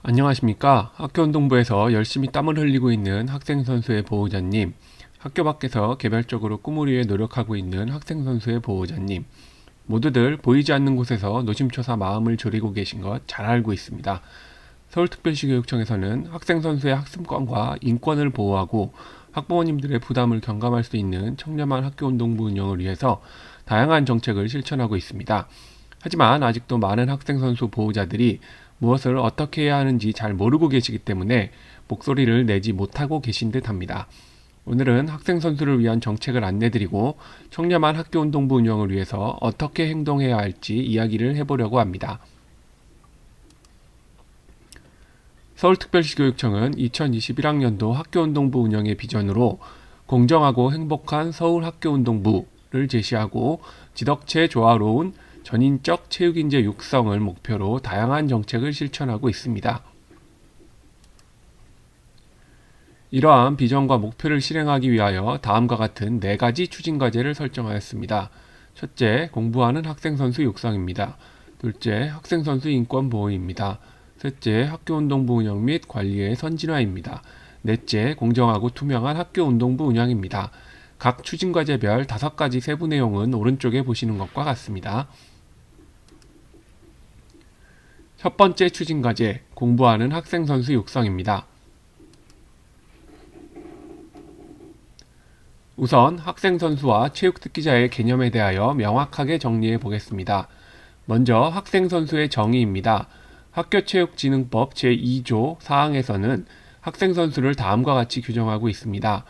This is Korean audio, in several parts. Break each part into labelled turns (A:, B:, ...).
A: 안녕하십니까. 학교운동부에서 열심히 땀을 흘리고 있는 학생 선수의 보호자님, 학교 밖에서 개별적으로 꿈을 위해 노력하고 있는 학생 선수의 보호자님, 모두들 보이지 않는 곳에서 노심초사 마음을 졸이고 계신 것 잘 알고 있습니다. 서울특별시 교육청에서는 학생 선수의 학습권과 인권을 보호하고 학부모님들의 부담을 경감할 수 있는 청렴한 학교운동부 운영을 위해서 다양한 정책을 실천하고 있습니다. 하지만 아직도 많은 학생 선수 보호자들이 무엇을 어떻게 해야 하는지 잘 모르고 계시기 때문에 목소리를 내지 못하고 계신 듯 합니다. 오늘은 학생 선수를 위한 정책을 안내드리고 청렴한 학교운동부 운영을 위해서 어떻게 행동해야 할지 이야기를 해보려고 합니다. 서울특별시 교육청은 2021학년도 학교운동부 운영의 비전으로 공정하고 행복한 서울 학교운동부를 제시하고 지덕체 조화로운 전인적 체육인재 육성을 목표로 다양한 정책을 실천하고 있습니다. 이러한 비전과 목표를 실행하기 위하여 다음과 같은 4가지 추진과제를 설정하였습니다. 첫째, 공부하는 학생선수 육성입니다. 둘째, 학생선수 인권 보호입니다. 셋째, 학교운동부 운영 및 관리의 선진화입니다. 넷째, 공정하고 투명한 학교운동부 운영입니다. 각 추진과제별 5가지 세부 내용은 오른쪽에 보시는 것과 같습니다. 첫 번째 추진과제, 공부하는 학생선수 육성입니다. 우선 학생선수와 체육특기자의 개념에 대하여 명확하게 정리해 보겠습니다. 먼저 학생선수의 정의입니다. 학교체육진흥법 제2조 사항에서는 학생선수를 다음과 같이 규정하고 있습니다.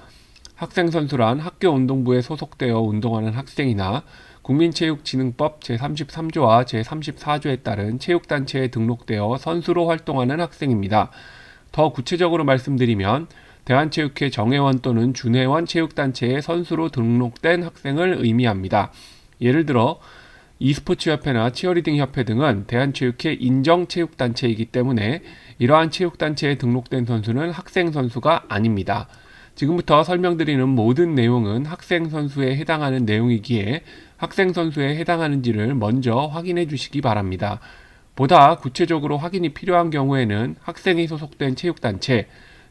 A: 학생선수란 학교운동부에 소속되어 운동하는 학생이나 국민체육진흥법 제33조와 제34조에 따른 체육단체에 등록되어 선수로 활동하는 학생입니다. 더 구체적으로 말씀드리면 대한체육회 정회원 또는 준회원 체육단체에 선수로 등록된 학생을 의미합니다. 예를 들어 e스포츠협회나 치어리딩협회 등은 대한체육회 인정체육단체이기 때문에 이러한 체육단체에 등록된 선수는 학생선수가 아닙니다. 지금부터 설명드리는 모든 내용은 학생선수에 해당하는 내용이기에 학생선수에 해당하는지를 먼저 확인해 주시기 바랍니다. 보다 구체적으로 확인이 필요한 경우에는 학생이 소속된 체육단체,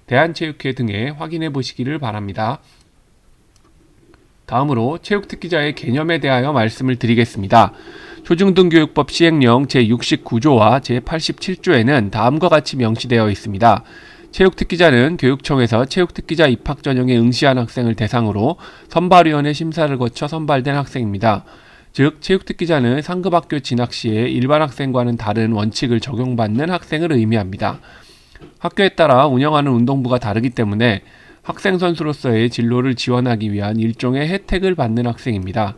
A: 대한체육회 등에 확인해 보시기를 바랍니다. 다음으로 체육특기자의 개념에 대하여 말씀을 드리겠습니다. 초중등교육법 시행령 제69조와 제87조에는 다음과 같이 명시되어 있습니다. 체육특기자는 교육청에서 체육특기자 입학 전형에 응시한 학생을 대상으로 선발위원회 심사를 거쳐 선발된 학생입니다. 즉 체육특기자는 상급학교 진학 시에 일반 학생과는 다른 원칙을 적용받는 학생을 의미합니다. 학교에 따라 운영하는 운동부가 다르기 때문에 학생 선수로서의 진로를 지원하기 위한 일종의 혜택을 받는 학생입니다.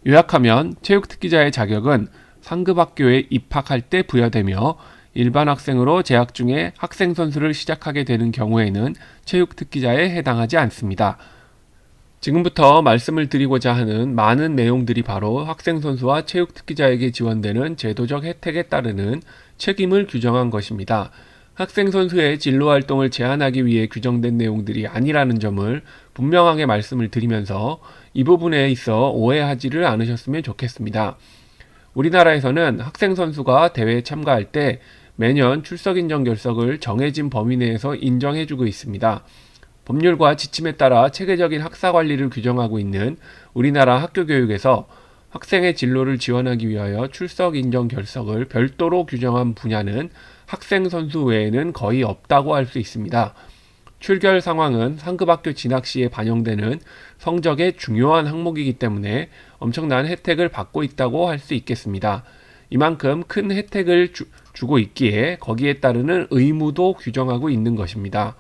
A: 요약하면 체육특기자의 자격은 상급학교에 입학할 때 부여되며 일반 학생으로 재학 중에 학생 선수를 시작하게 되는 경우에는 체육특기자에 해당하지 않습니다. 지금부터 말씀을 드리고자 하는 많은 내용들이 바로 학생 선수와 체육특기자에게 지원되는 제도적 혜택에 따르는 책임을 규정한 것입니다. 학생 선수의 진로 활동을 제한하기 위해 규정된 내용들이 아니라는 점을 분명하게 말씀을 드리면서 이 부분에 있어 오해하지를 않으셨으면 좋겠습니다. 우리나라에서는 학생 선수가 대회에 참가할 때 매년 출석 인정 결석을 정해진 범위 내에서 인정해주고 있습니다. 법률과 지침에 따라 체계적인 학사 관리를 규정하고 있는 우리나라 학교 교육에서 학생의 진로를 지원하기 위하여 출석 인정 결석을 별도로 규정한 분야는 학생 선수 외에는 거의 없다고 할 수 있습니다. 출결 상황은 상급학교 진학 시에 반영되는 성적의 중요한 항목이기 때문에 엄청난 혜택을 받고 있다고 할 수 있겠습니다. 이만큼 큰 혜택을 주고 있기에 거기에 따르는 의무도 규정하고 있는 것입니다.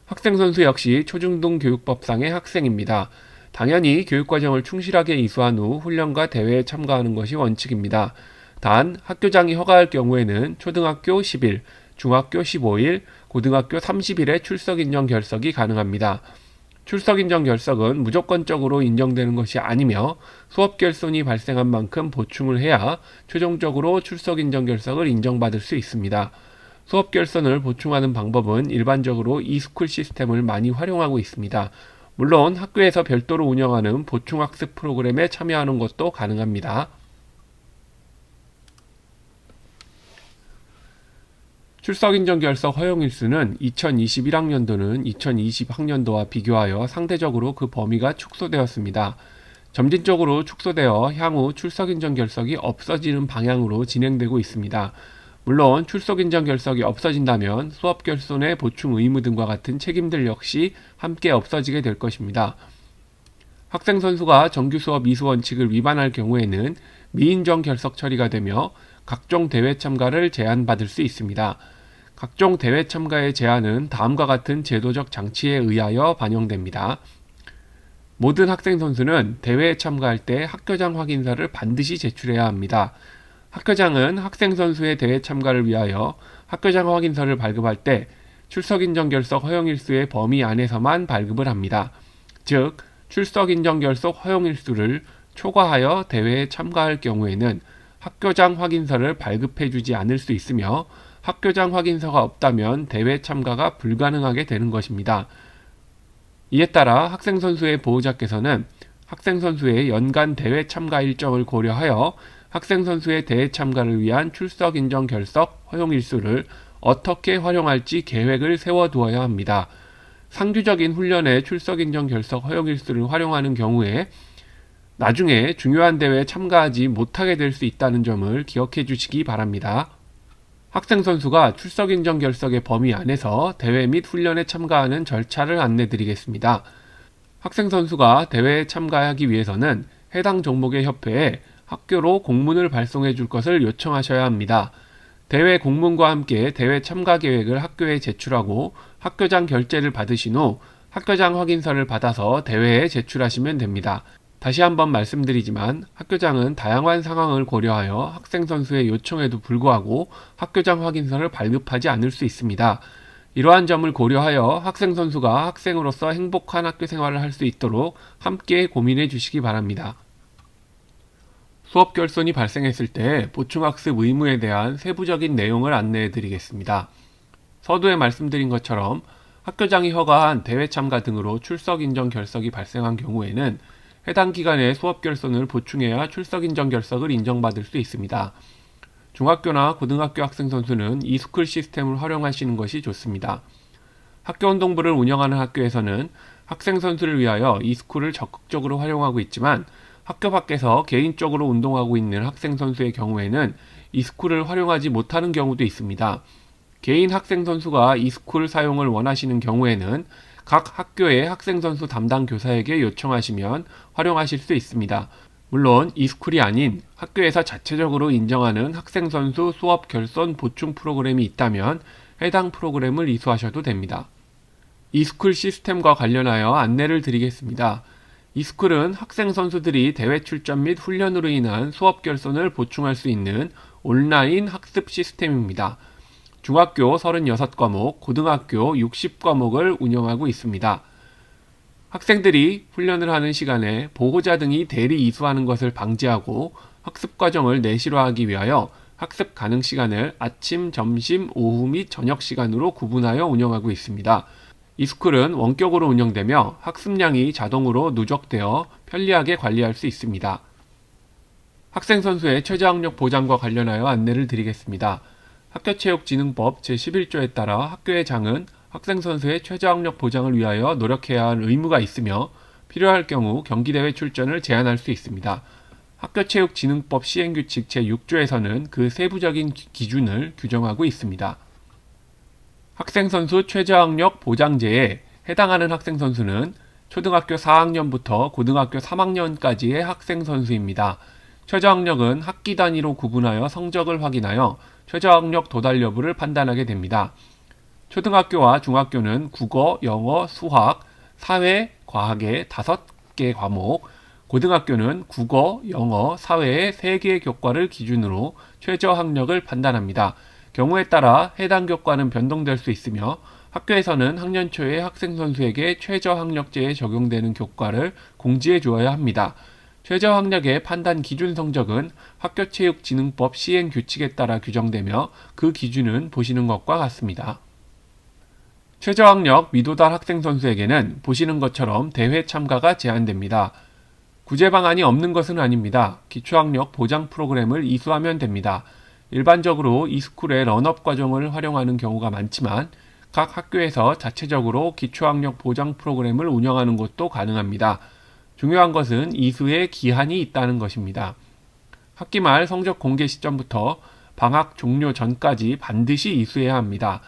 A: 학생 선수 역시 초중등 교육법상의 학생입니다. 당연히 교육과정을 충실하게 이수한 후 훈련과 대회에 참가하는 것이 원칙입니다. 단 학교장이 허가할 경우에는 초등학교 10일, 중학교 15일, 고등학교 30일의 출석 인정 결석이 가능합니다. 출석 인정 결석은 무조건적으로 인정되는 것이 아니며 수업 결손이 발생한 만큼 보충을 해야 최종적으로 출석 인정 결석을 인정받을 수 있습니다. 수업 결손을 보충하는 방법은 일반적으로 e스쿨 시스템을 많이 활용하고 있습니다. 물론 학교에서 별도로 운영하는 보충학습 프로그램에 참여하는 것도 가능합니다. 출석인정 결석 허용일수는 2021학년도는 2020학년도와 비교하여 상대적으로 그 범위가 축소되었습니다. 점진적으로 축소되어 향후 출석인정 결석이 없어지는 방향으로 진행되고 있습니다. 물론 출석인정 결석이 없어진다면 수업 결손의 보충 의무 등과 같은 책임들 역시 함께 없어지게 될 것입니다. 학생 선수가 정규 수업 이수 원칙을 위반할 경우에는 미인정 결석 처리가 되며 각종 대회 참가를 제한받을 수 있습니다. 각종 대회 참가의 제한은 다음과 같은 제도적 장치에 의하여 반영됩니다. 모든 학생 선수는 대회에 참가할 때 학교장 확인서를 반드시 제출해야 합니다. 학교장은 학생 선수의 대회 참가를 위하여 학교장 확인서를 발급할 때 출석인정 결석 허용일수의 범위 안에서만 발급을 합니다. 즉, 출석인정 결석 허용일수를 초과하여 대회에 참가할 경우에는 학교장 확인서를 발급해주지 않을 수 있으며 학교장 확인서가 없다면 대회 참가가 불가능하게 되는 것입니다. 이에 따라 학생 선수의 보호자께서는 학생 선수의 연간 대회 참가 일정을 고려하여 학생 선수의 대회 참가를 위한 출석 인정 결석 허용 일수를 어떻게 활용할지 계획을 세워두어야 합니다. 상규적인 훈련에 출석 인정 결석 허용 일수를 활용하는 경우에 나중에 중요한 대회에 참가하지 못하게 될 수 있다는 점을 기억해 주시기 바랍니다. 학생 선수가 출석 인정 결석의 범위 안에서 대회 및 훈련에 참가하는 절차를 안내 드리겠습니다. 학생 선수가 대회에 참가하기 위해서는 해당 종목의 협회에 학교로 공문을 발송해 줄 것을 요청하셔야 합니다. 대회 공문과 함께 대회 참가 계획을 학교에 제출하고 학교장 결재를 받으신 후 학교장 확인서를 받아서 대회에 제출하시면 됩니다. 다시 한번 말씀드리지만 학교장은 다양한 상황을 고려하여 학생 선수의 요청에도 불구하고 학교장 확인서를 발급하지 않을 수 있습니다. 이러한 점을 고려하여 학생 선수가 학생으로서 행복한 학교 생활을 할 수 있도록 함께 고민해 주시기 바랍니다. 수업 결손이 발생했을 때 보충학습 의무에 대한 세부적인 내용을 안내해 드리겠습니다. 서두에 말씀드린 것처럼 학교장이 허가한 대회 참가 등으로 출석 인정 결석이 발생한 경우에는 해당 기간에 수업 결손을 보충해야 출석 인정 결석을 인정받을 수 있습니다. 중학교나 고등학교 학생 선수는 이스쿨 시스템을 활용하시는 것이 좋습니다. 학교운동부를 운영하는 학교에서는 학생 선수를 위하여 이스쿨을 적극적으로 활용하고 있지만 학교 밖에서 개인적으로 운동하고 있는 학생 선수의 경우에는 이스쿨을 활용하지 못하는 경우도 있습니다. 개인 학생 선수가 이스쿨 사용을 원하시는 경우에는 각 학교의 학생 선수 담당 교사에게 요청하시면 활용하실 수 있습니다. 물론 이스쿨이 아닌 학교에서 자체적으로 인정하는 학생 선수 수업 결손 보충 프로그램이 있다면 해당 프로그램을 이수하셔도 됩니다. 이스쿨 시스템과 관련하여 안내를 드리겠습니다. 이스쿨은 학생 선수들이 대회 출전 및 훈련으로 인한 수업 결손을 보충할 수 있는 온라인 학습 시스템입니다. 중학교 36과목, 고등학교 60과목을 운영하고 있습니다. 학생들이 훈련을 하는 시간에 보호자 등이 대리 이수하는 것을 방지하고 학습 과정을 내실화하기 위하여 학습 가능 시간을 아침, 점심, 오후 및 저녁 시간으로 구분하여 운영하고 있습니다. 이스쿨은 원격으로 운영되며 학습량이 자동으로 누적되어 편리하게 관리할 수 있습니다. 학생 선수의 최저학력 보장과 관련하여 안내를 드리겠습니다. 학교체육진흥법 제11조에 따라 학교의 장은 학생 선수의 최저학력 보장을 위하여 노력해야 할 의무가 있으며 필요할 경우 경기대회 출전을 제한할 수 있습니다. 학교체육진흥법 시행규칙 제6조에서는 그 세부적인 기준을 규정하고 있습니다. 학생 선수 최저학력 보장제에 해당하는 학생 선수는 초등학교 4학년부터 고등학교 3학년까지의 학생 선수입니다. 최저학력은 학기 단위로 구분하여 성적을 확인하여 최저학력 도달 여부를 판단하게 됩니다. 초등학교와 중학교는 국어, 영어, 수학, 사회, 과학의 5개 과목, 고등학교는 국어, 영어, 사회의 3개의 교과를 기준으로 최저학력을 판단합니다. 경우에 따라 해당 교과는 변동될 수 있으며 학교에서는 학년 초에 학생 선수에게 최저학력제에 적용되는 교과를 공지해 주어야 합니다. 최저학력의 판단 기준 성적은 학교체육진흥법 시행규칙에 따라 규정되며 그 기준은 보시는 것과 같습니다. 최저학력 미도달 학생 선수에게는 보시는 것처럼 대회 참가가 제한됩니다. 구제 방안이 없는 것은 아닙니다. 기초학력 보장 프로그램을 이수하면 됩니다. 일반적으로 이스쿨의 런업 과정을 활용하는 경우가 많지만 각 학교에서 자체적으로 기초학력 보장 프로그램을 운영하는 것도 가능합니다. 중요한 것은 이수에 기한이 있다는 것입니다. 학기 말 성적 공개 시점부터 방학 종료 전까지 반드시 이수해야 합니다.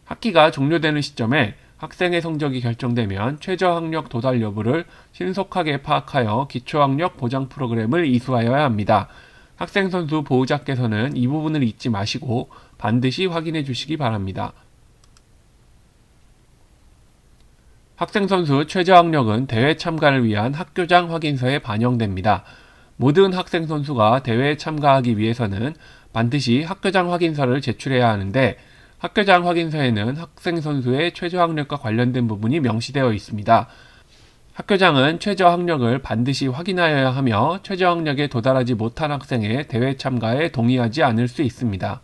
A: 학기가 종료되는 시점에 학생의 성적이 결정되면 최저학력 도달 여부를 신속하게 파악하여 기초학력 보장 프로그램을 이수하여야 합니다. 학생 선수 보호자께서는 이 부분을 잊지 마시고 반드시 확인해 주시기 바랍니다. 학생 선수 최저학력은 대회 참가를 위한 학교장 확인서에 반영됩니다. 모든 학생 선수가 대회에 참가하기 위해서는 반드시 학교장 확인서를 제출해야 하는데 학교장 확인서에는 학생 선수의 최저학력과 관련된 부분이 명시되어 있습니다. 학교장은 최저학력을 반드시 확인하여야 하며 최저학력에 도달하지 못한 학생의 대회 참가에 동의하지 않을 수 있습니다.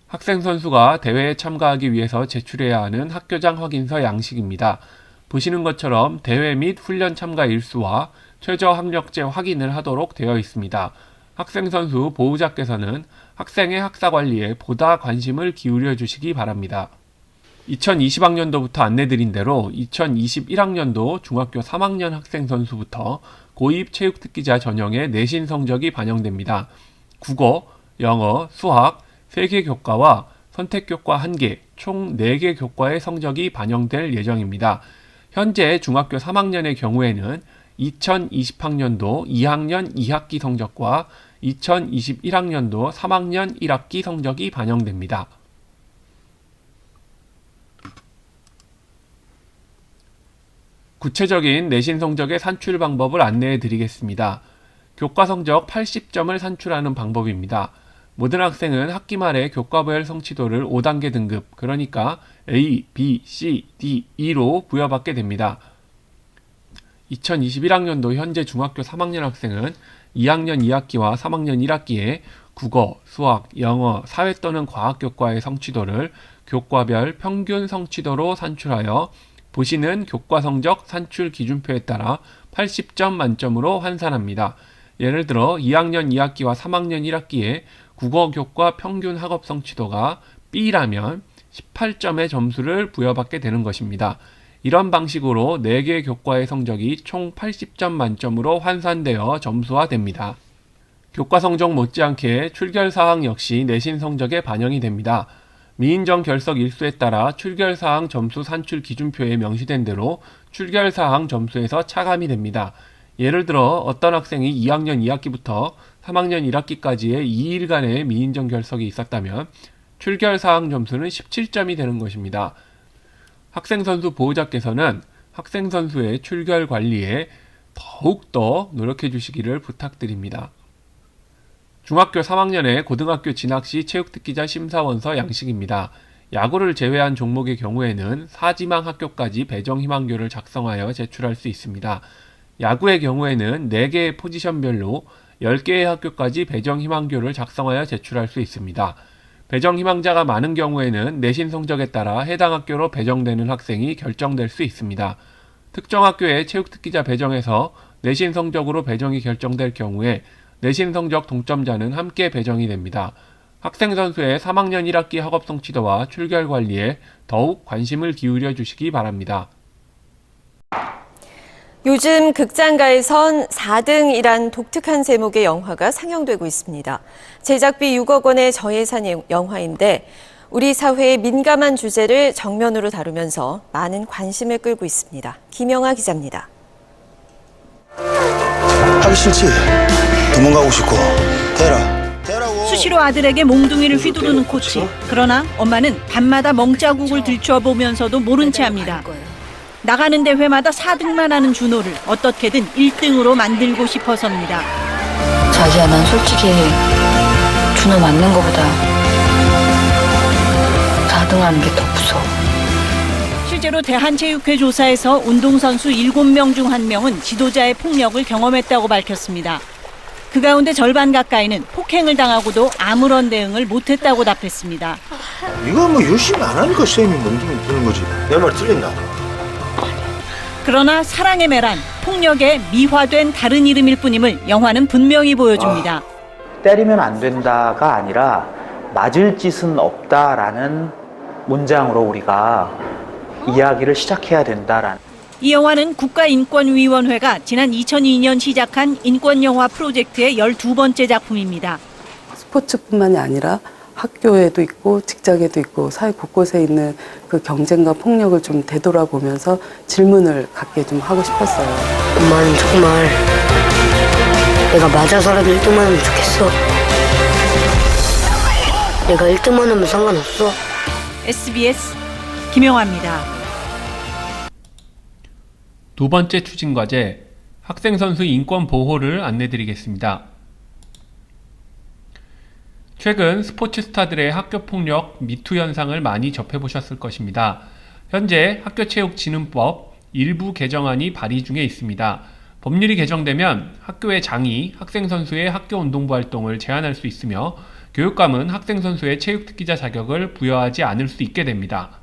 A: 학생 선수가 대회에 참가하기 위해서 제출해야 하는 학교장 확인서 양식입니다. 보시는 것처럼 대회 및 훈련 참가 일수와 최저학력제 확인을 하도록 되어 있습니다. 학생 선수 보호자께서는 학생의 학사 관리에 보다 관심을 기울여 주시기 바랍니다. 2020학년도부터 안내드린 대로 2021학년도 중학교 3학년 학생 선수부터 고입 체육특기자 전형의 내신 성적이 반영됩니다. 국어, 영어, 수학 3개 교과와 선택교과 1개, 총 4개 교과의 성적이 반영될 예정입니다. 현재 중학교 3학년의 경우에는 2020학년도 2학년 2학기 성적과 2021학년도 3학년 1학기 성적이 반영됩니다. 구체적인 내신 성적의 산출 방법을 안내해 드리겠습니다. 교과 성적 80점을 산출하는 방법입니다. 모든 학생은 학기 말에 교과별 성취도를 5단계 등급, 그러니까 A, B, C, D, E로 부여받게 됩니다. 2021학년도 현재 중학교 3학년 학생은 2학년 2학기와 3학년 1학기에 국어, 수학, 영어, 사회 또는 과학 교과의 성취도를 교과별 평균 성취도로 산출하여 보시는 교과 성적 산출 기준표에 따라 80점 만점으로 환산합니다. 예를 들어 2학년 2학기와 3학년 1학기에 국어 교과 평균 학업 성취도가 B라면 18점의 점수를 부여받게 되는 것입니다. 이런 방식으로 4개 교과의 성적이 총 80점 만점으로 환산되어 점수화됩니다. 교과 성적 못지않게 출결사항 역시 내신 성적에 반영이 됩니다. 미인정 결석 일수에 따라 출결사항 점수 산출 기준표에 명시된 대로 출결사항 점수에서 차감이 됩니다. 예를 들어 어떤 학생이 2학년 2학기부터 3학년 1학기까지의 2일간의 미인정 결석이 있었다면 출결사항 점수는 17점이 되는 것입니다. 학생 선수 보호자께서는 학생 선수의 출결 관리에 더욱더 노력해 주시기를 부탁드립니다. 중학교 3학년의 고등학교 진학 시 체육특기자 심사원서 양식입니다. 야구를 제외한 종목의 경우에는 4지망 학교까지 배정 희망교를 작성하여 제출할 수 있습니다. 야구의 경우에는 4개의 포지션별로 10개의 학교까지 배정 희망교를 작성하여 제출할 수 있습니다. 배정 희망자가 많은 경우에는 내신 성적에 따라 해당 학교로 배정되는 학생이 결정될 수 있습니다. 특정 학교의 체육특기자 배정에서 내신 성적으로 배정이 결정될 경우에 내신 성적 동점자는 함께 배정이 됩니다. 학생 선수의 3학년 1학기 학업 성취도와 출결 관리에 더욱 관심을 기울여 주시기 바랍니다.
B: 요즘 극장가에선 4등이란 독특한 제목의 영화가 상영되고 있습니다. 제작비 6억 원의 저예산 영화인데 우리 사회의 민감한 주제를 정면으로 다루면서 많은 관심을 끌고 있습니다. 김영아 기자입니다.
C: 하기 싫지. 도망가고 싶고. 대라고.
D: 수시로 아들에게 몽둥이를 휘두르는 코치. 그러나 엄마는 밤마다 멍자국을 들춰보면서도 모른 채 합니다. 나가는 대회마다 4등만 하는 준호를 어떻게든 1등으로 만들고 싶어서입니다.
E: 자기야, 난 솔직히 준호 맞는 거보다 4등 하는 게 더 무서워.
D: 실제로 대한체육회 조사에서 운동선수 7명 중 1명은 지도자의 폭력을 경험했다고 밝혔습니다. 그 가운데 절반 가까이는 폭행을 당하고도 아무런 대응을 못했다고 답했습니다.
C: 이거 뭐 열심히 안 하니까 쌤이 몽둥이 드는 거지. 내 말 틀린다.
D: 그러나 사랑의 매란, 폭력의 미화된 다른 이름일 뿐임을 영화는 분명히 보여줍니다.
F: 때리면 안 된다가 아니라 맞을 짓은 없다라는 문장으로 우리가 이야기를 시작해야 된다라는.
D: 이 영화는 국가인권위원회가 지난 2002년 시작한 인권영화 프로젝트의 12번째 작품입니다.
G: 스포츠뿐만이 아니라 학교에도 있고 직장에도 있고 사회 곳곳에 있는 그 경쟁과 폭력을 좀 되돌아보면서 질문을 갖게 좀 하고 싶었어요.
H: 엄마는 정말 내가 맞아서라도 1등만 하면 좋겠어. 내가 1등만 하면 상관없어.
D: SBS 김영화입니다.
A: 두 번째 추진 과제, 학생 선수 인권 보호를 안내드리겠습니다. 최근 스포츠 스타들의 학교 폭력 미투 현상을 많이 접해보셨을 것입니다. 현재 학교체육진흥법 일부 개정안이 발의 중에 있습니다. 법률이 개정되면 학교의 장이 학생 선수의 학교 운동부 활동을 제한할 수 있으며 교육감은 학생 선수의 체육특기자 자격을 부여하지 않을 수 있게 됩니다.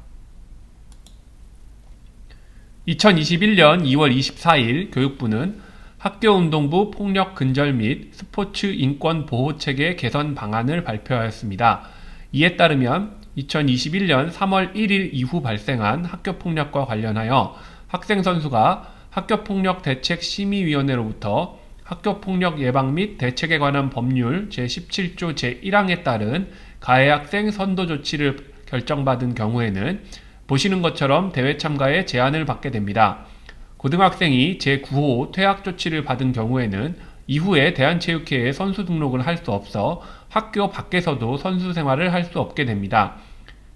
A: 2021년 2월 24일 교육부는 학교운동부 폭력 근절 및 스포츠 인권 보호 체계 개선 방안을 발표하였습니다. 이에 따르면 2021년 3월 1일 이후 발생한 학교폭력과 관련하여 학생 선수가 학교폭력대책심의위원회로부터 학교폭력 예방 및 대책에 관한 법률 제17조 제1항에 따른 가해 학생 선도 조치를 결정받은 경우에는 보시는 것처럼 대회 참가에 제한을 받게 됩니다. 고등학생이 제9호 퇴학 조치를 받은 경우에는 이후에 대한체육회에 선수 등록을 할 수 없어 학교 밖에서도 선수 생활을 할 수 없게 됩니다.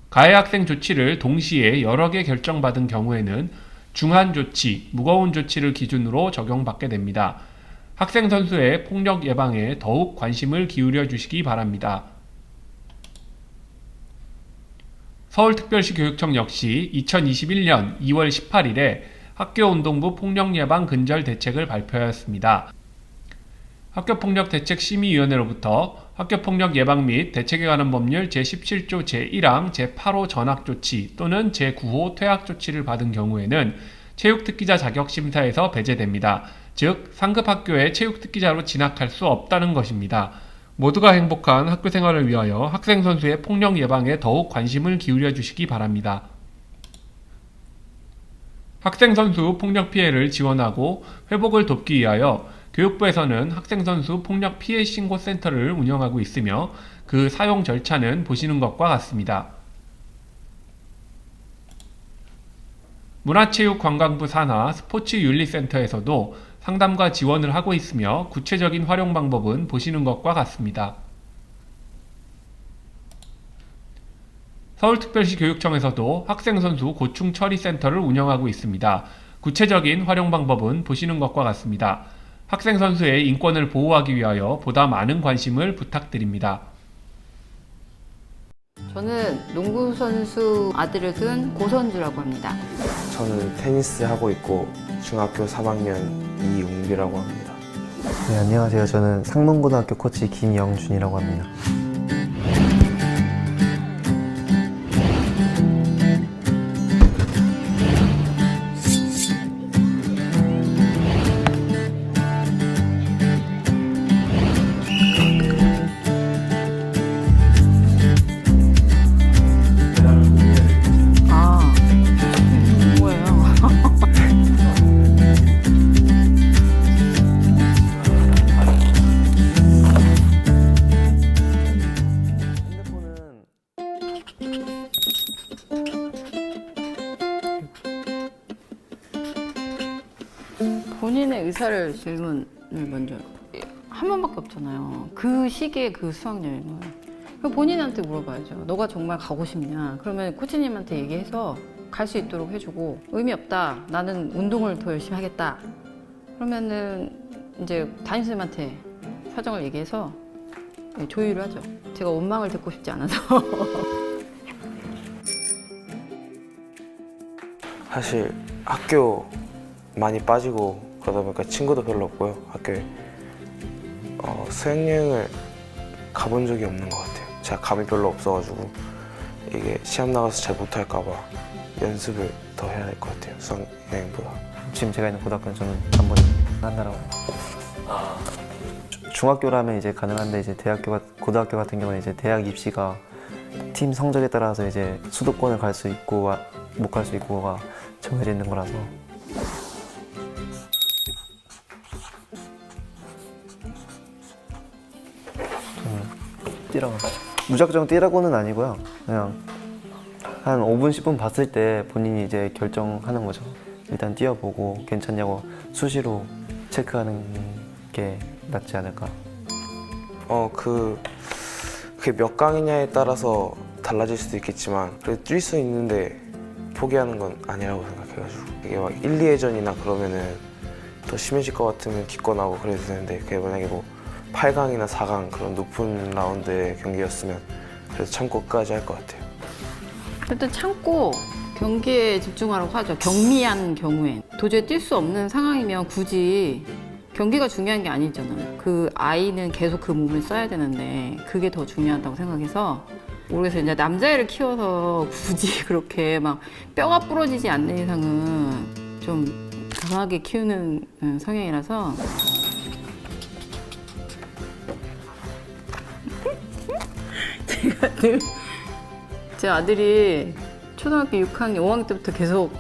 A: 가해 학생 조치를 동시에 여러 개 결정받은 경우에는 중한 조치, 무거운 조치를 기준으로 적용받게 됩니다. 학생 선수의 폭력 예방에 더욱 관심을 기울여 주시기 바랍니다. 서울특별시 교육청 역시 2021년 2월 18일에 학교운동부 폭력예방 근절 대책을 발표하였습니다. 학교폭력대책심의위원회로부터 학교폭력 예방 및 대책에 관한 법률 제17조 제1항 제8호 전학조치 또는 제9호 퇴학조치를 받은 경우에는 체육특기자 자격심사에서 배제됩니다. 즉, 상급 학교에 체육특기자로 진학할 수 없다는 것입니다. 모두가 행복한 학교 생활을 위하여 학생 선수의 폭력 예방에 더욱 관심을 기울여 주시기 바랍니다. 학생 선수 폭력 피해를 지원하고 회복을 돕기 위하여 교육부에서는 학생 선수 폭력 피해 신고 센터를 운영하고 있으며 그 사용 절차는 보시는 것과 같습니다. 문화체육관광부 산하 스포츠윤리센터에서도 상담과 지원을 하고 있으며 구체적인 활용 방법은 보시는 것과 같습니다. 서울특별시 교육청에서도 학생선수 고충처리센터를 운영하고 있습니다. 구체적인 활용 방법은 보시는 것과 같습니다. 학생선수의 인권을 보호하기 위하여 보다 많은 관심을 부탁드립니다.
I: 저는 농구선수 아들을 둔 고선주라고 합니다.
J: 저는 테니스 하고 있고 중학교 3학년 이웅비라고 합니다.
K: 네, 안녕하세요. 저는 상문고등학교 코치 김영준이라고 합니다.
I: 본인의 의사를 질문을 먼저 한 번밖에 없잖아요. 그 시기에 그 수학여행을. 그럼 본인한테 물어봐야죠. 너가 정말 가고 싶냐? 그러면 코치님한테 얘기해서 갈 수 있도록 해주고, 의미 없다. 나는 운동을 더 열심히 하겠다. 그러면은 이제 담임선생님한테 사정을 얘기해서 조율을 하죠. 제가 원망을 듣고 싶지 않아서.
J: 사실 학교 많이 빠지고 그러다 보니까 친구도 별로 없고요, 학교에. 수학여행을 가본 적이 없는 것 같아요. 제가 감이 별로 없어가지고. 이게 시합 나가서 잘 못할까 봐 연습을 더 해야 될 것 같아요. 수학여행보다.
K: 지금 제가 있는 고등학교는 저는 한 번 한다라고. 중학교라면 이제 가능한데 이제 고등학교 같은 경우는 이제 대학 입시가 팀 성적에 따라서 이제 수도권을 갈 수 있고 못 갈 수 있고가 정해져 있는 거라서. 뛰라고. 무작정 뛰라고는 아니고요. 그냥 한 5분, 10분 봤을 때 본인이 이제 결정하는 거죠. 일단 뛰어보고 괜찮냐고 수시로 체크하는 게 낫지 않을까.
J: 그게 몇 강이냐에 따라서 달라질 수도 있겠지만 그래도 뛸 수 있는데 포기하는 건 아니라고 생각해가지고 이게 막 1, 2회전이나 그러면은 더 심해질 것 같으면 기권하고 그래도 되는데 그게 만약에 뭐 8강이나 4강 그런 높은 라운드의 경기였으면 그래도 참고 끝까지 할 것 같아요.
I: 일단 참고 경기에 집중하라고 하죠. 경미한 경우엔 도저히 뛸 수 없는 상황이면 굳이 경기가 중요한 게 아니잖아요. 그 아이는 계속 그 몸을 써야 되는데 그게 더 중요하다고 생각해서 모르겠어요. 이제 남자애를 키워서 굳이 그렇게 막 뼈가 부러지지 않는 이상은 좀 강하게 키우는 성향이라서 제가 늘 제 아들이 초등학교 6학년, 5학년 때부터 계속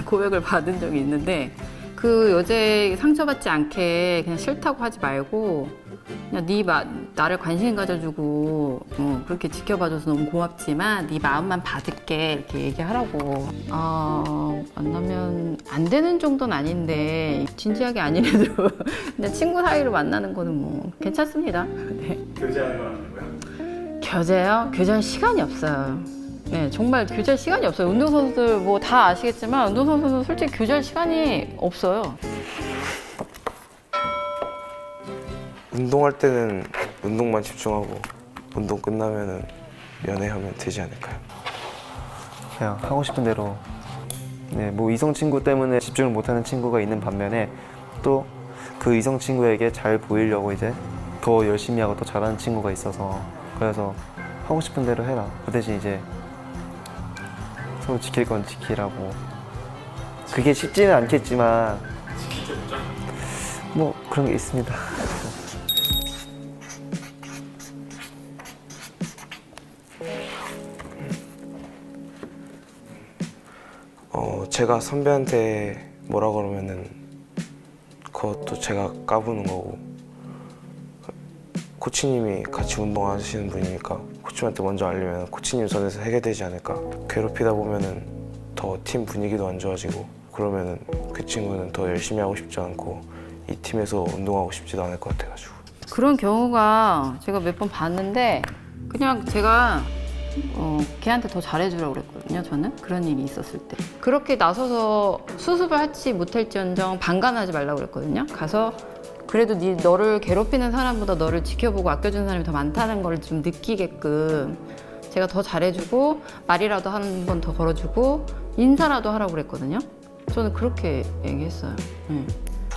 I: 고백을 받은 적이 있는데 그 여자애 상처받지 않게 그냥 싫다고 하지 말고 그냥 나를 관심 가져주고 그렇게 지켜봐줘서 너무 고맙지만 네 마음만 받을게 이렇게 얘기하라고. 만나면 안 되는 정도는 아닌데 진지하게 아니래도 그냥 친구 사이로 만나는 거는 뭐 괜찮습니다. 네.
A: 교제하는 건 아니고요?
I: 교제요? 교제할 시간이 없어요. 네, 정말 교제할 시간이 없어요. 운동선수들 뭐 다 아시겠지만 운동선수는 솔직히 교제할 시간이 없어요.
J: 운동할 때는 운동만 집중하고 운동 끝나면은 연애하면 되지 않을까요?
K: 그냥 하고 싶은 대로. 네, 뭐 이성 친구 때문에 집중을 못하는 친구가 있는 반면에 또 그 이성 친구에게 잘 보이려고 이제 더 열심히 하고 더 잘하는 친구가 있어서 그래서 하고 싶은 대로 해라. 그 대신 이제 서로 지킬 건 지키라고. 그게 쉽지는 않겠지만 뭐 그런 게 있습니다.
J: 제가 선배한테 뭐라 그러면은 그것도 제가 까부는 거고 코치님이 같이 운동하시는 분이니까 코치님한테 먼저 알리면 코치님 선에서 해결되지 않을까. 괴롭히다 보면은 더 팀 분위기도 안 좋아지고 그러면은 그 친구는 더 열심히 하고 싶지 않고 이 팀에서 운동하고 싶지도 않을 것 같아가지고.
I: 그런 경우가 제가 몇 번 봤는데 그냥 제가 걔한테 더 잘해주라고 그랬거든요. 저는 그런 일이 있었을 때 그렇게 나서서 수습을 하지 못할지언정 방관하지 말라고 그랬거든요. 가서 그래도 너를 괴롭히는 사람보다 너를 지켜보고 아껴주는 사람이 더 많다는 걸 좀 느끼게끔 제가 더 잘해주고 말이라도 한 번 더 걸어주고 인사라도 하라고 그랬거든요. 저는 그렇게 얘기했어요.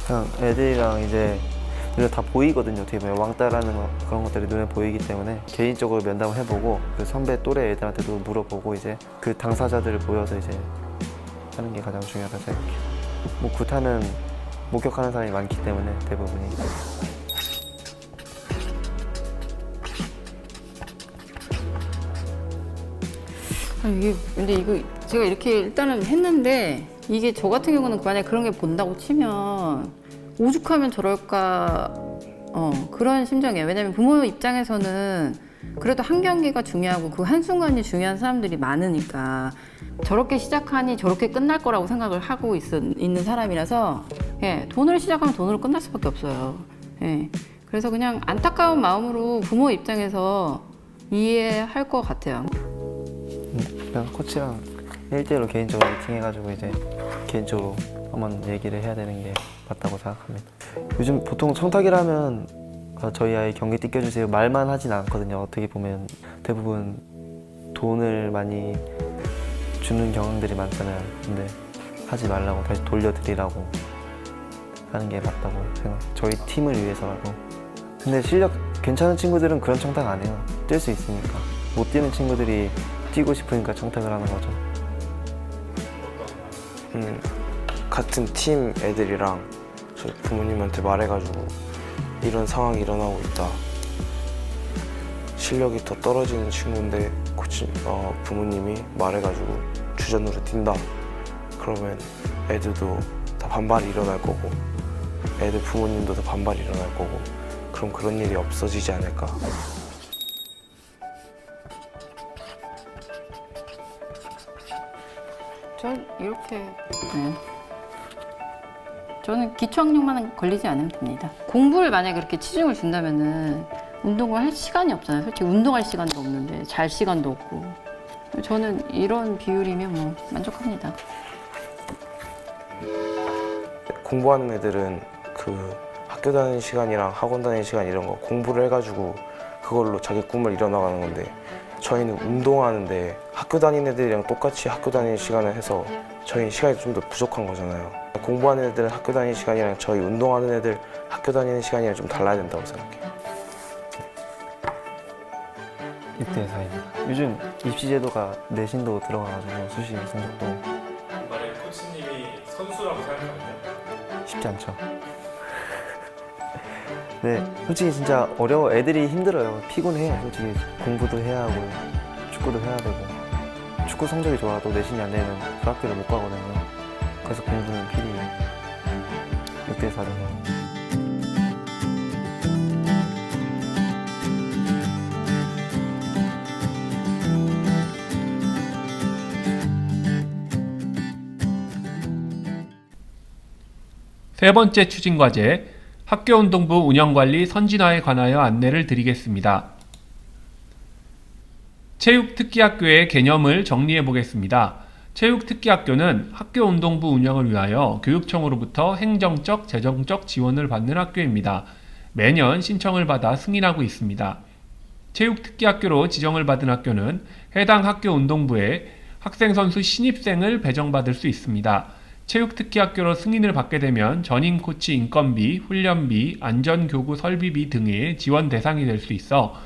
K: 그냥 애들이랑 이제 다 보이거든요. 어떻게 보면 왕따라는 그런 것들이 눈에 보이기 때문에 개인적으로 면담을 해보고 그 선배 또래 애들한테도 물어보고 이제 그 당사자들을 모여서 이제 하는 게 가장 중요하다고 생각해요. 뭐 구타는 목격하는 사람이 많기 때문에 대부분이.
I: 근데 이거 제가 이렇게 일단은 했는데 이게 저 같은 경우는 만약 그런 게 본다고 치면 오죽하면 저럴까 그런 심정이에요. 왜냐면 부모 입장에서는 그래도 한 경기가 중요하고 그 한순간이 중요한 사람들이 많으니까 저렇게 시작하니 저렇게 끝날 거라고 생각을 하고 있는 사람이라서 돈을 시작하면 돈으로 끝날 수밖에 없어요. 그래서 그냥 안타까운 마음으로 부모 입장에서 이해할 것 같아요.
K: 그냥 코치랑 1대1로 개인적으로 미팅해가지고 이제 개인적으로 한번 얘기를 해야 되는 게 맞다고 생각합니다. 요즘 보통 청탁이라면 저희 아이 경기 뛰겨주세요 말만 하진 않거든요. 어떻게 보면 대부분 돈을 많이 주는 경향들이 많잖아요. 근데 하지 말라고 다시 돌려드리라고 하는 게 맞다고 생각해요. 저희 팀을 위해서라도. 근데 실력 괜찮은 친구들은 그런 청탁 안 해요. 뛸 수 있으니까. 못 뛰는 친구들이 뛰고 싶으니까 청탁을 하는 거죠.
J: 같은 팀 애들이랑 저희 부모님한테 말해가지고 이런 상황이 일어나고 있다. 실력이 더 떨어지는 친구인데 부모님이 말해가지고 주전으로 뛴다. 그러면 애들도 다 반발이 일어날 거고 애들 부모님도 다 반발이 일어날 거고 그럼 그런 일이 없어지지 않을까.
I: 전 이렇게 저는 기초학력만 걸리지 않으면 됩니다. 공부를 만약에 그렇게 치중을 준다면은 운동을 할 시간이 없잖아요. 솔직히 운동할 시간도 없는데 잘 시간도 없고. 저는 이런 비율이면 뭐 만족합니다.
J: 공부하는 애들은 그 학교 다니는 시간이랑 학원 다니는 시간 이런 거 공부를 해가지고 그걸로 자기 꿈을 이뤄나가는 건데 저희는 운동하는데 학교 다니는 애들이랑 똑같이 학교 다니는 시간을 해서 저희 시간이 좀 더 부족한 거잖아요. 공부하는 애들은 학교 다니는 시간이랑 저희 운동하는 애들 학교 다니는 시간이랑 좀 달라야 된다고 생각해요.
K: 6대 4입니다. 요즘 입시제도가 내신도 들어가가지고 수시 성적도
A: 만약에 코치님이 선수라고 생각하면요?
K: 쉽지 않죠. 네, 솔직히 진짜 어려워. 애들이 힘들어요. 피곤해요. 솔직히 공부도 해야 하고 축구도 해야 되고 축구 성적이 좋아도 내신이 안 되면 그 학교를 못 가거든요. 그래서 공부는 필히 6대 4로.
A: 세 번째 추진과제, 학교운동부 운영관리 선진화에 관하여 안내를 드리겠습니다. 체육특기학교의 개념을 정리해 보겠습니다. 체육특기학교는 학교운동부 운영을 위하여 교육청으로부터 행정적, 재정적 지원을 받는 학교입니다. 매년 신청을 받아 승인하고 있습니다. 체육특기학교로 지정을 받은 학교는 해당 학교운동부에 학생선수 신입생을 배정받을 수 있습니다. 체육특기학교로 승인을 받게 되면 전임 코치 인건비, 훈련비, 안전교구 설비비 등의 지원 대상이 될 수 있어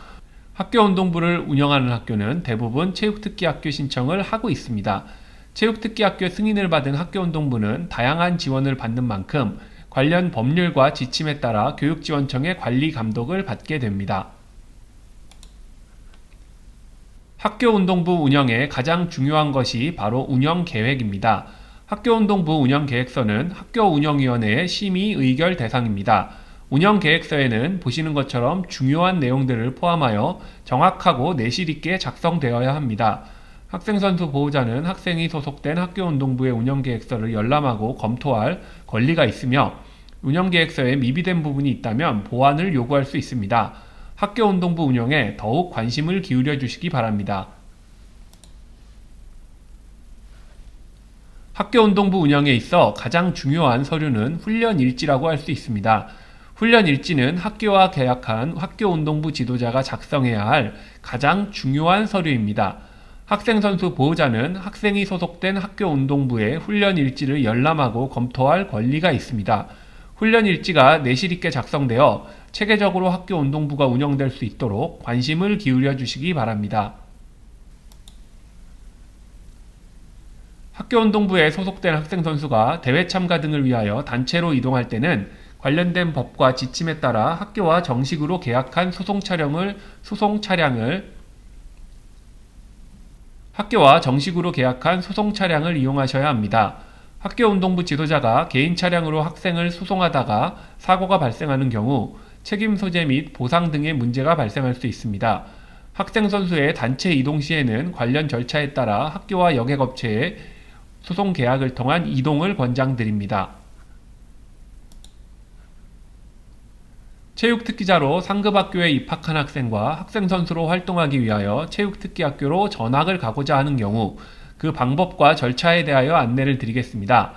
A: 학교운동부를 운영하는 학교는 대부분 체육특기학교 신청을 하고 있습니다. 체육특기학교 승인을 받은 학교운동부는 다양한 지원을 받는 만큼 관련 법률과 지침에 따라 교육지원청의 관리 감독을 받게 됩니다. 학교운동부 운영의 가장 중요한 것이 바로 운영계획입니다. 학교운동부 운영계획서는 학교운영위원회의 심의 의결 대상입니다. 운영계획서에는 보시는 것처럼 중요한 내용들을 포함하여 정확하고 내실 있게 작성되어야 합니다. 학생선수 보호자는 학생이 소속된 학교운동부의 운영계획서를 열람하고 검토할 권리가 있으며 운영계획서에 미비된 부분이 있다면 보완을 요구할 수 있습니다. 학교운동부 운영에 더욱 관심을 기울여 주시기 바랍니다. 학교운동부 운영에 있어 가장 중요한 서류는 훈련일지라고 할 수 있습니다. 훈련일지는 학교와 계약한 학교운동부 지도자가 작성해야 할 가장 중요한 서류입니다. 학생선수 보호자는 학생이 소속된 학교운동부의 훈련일지를 열람하고 검토할 권리가 있습니다. 훈련일지가 내실 있게 작성되어 체계적으로 학교운동부가 운영될 수 있도록 관심을 기울여 주시기 바랍니다. 학교운동부에 소속된 학생선수가 대회 참가 등을 위하여 단체로 이동할 때는 관련된 법과 지침에 따라 학교와 정식으로 계약한 수송 차량을 이용하셔야 합니다. 학교운동부 지도자가 개인 차량으로 학생을 수송하다가 사고가 발생하는 경우 책임 소재 및 보상 등의 문제가 발생할 수 있습니다. 학생 선수의 단체 이동 시에는 관련 절차에 따라 학교와 여객업체의 수송 계약을 통한 이동을 권장드립니다. 체육특기자로 상급학교에 입학한 학생과 학생선수로 활동하기 위하여 체육특기학교로 전학을 가고자 하는 경우 그 방법과 절차에 대하여 안내를 드리겠습니다.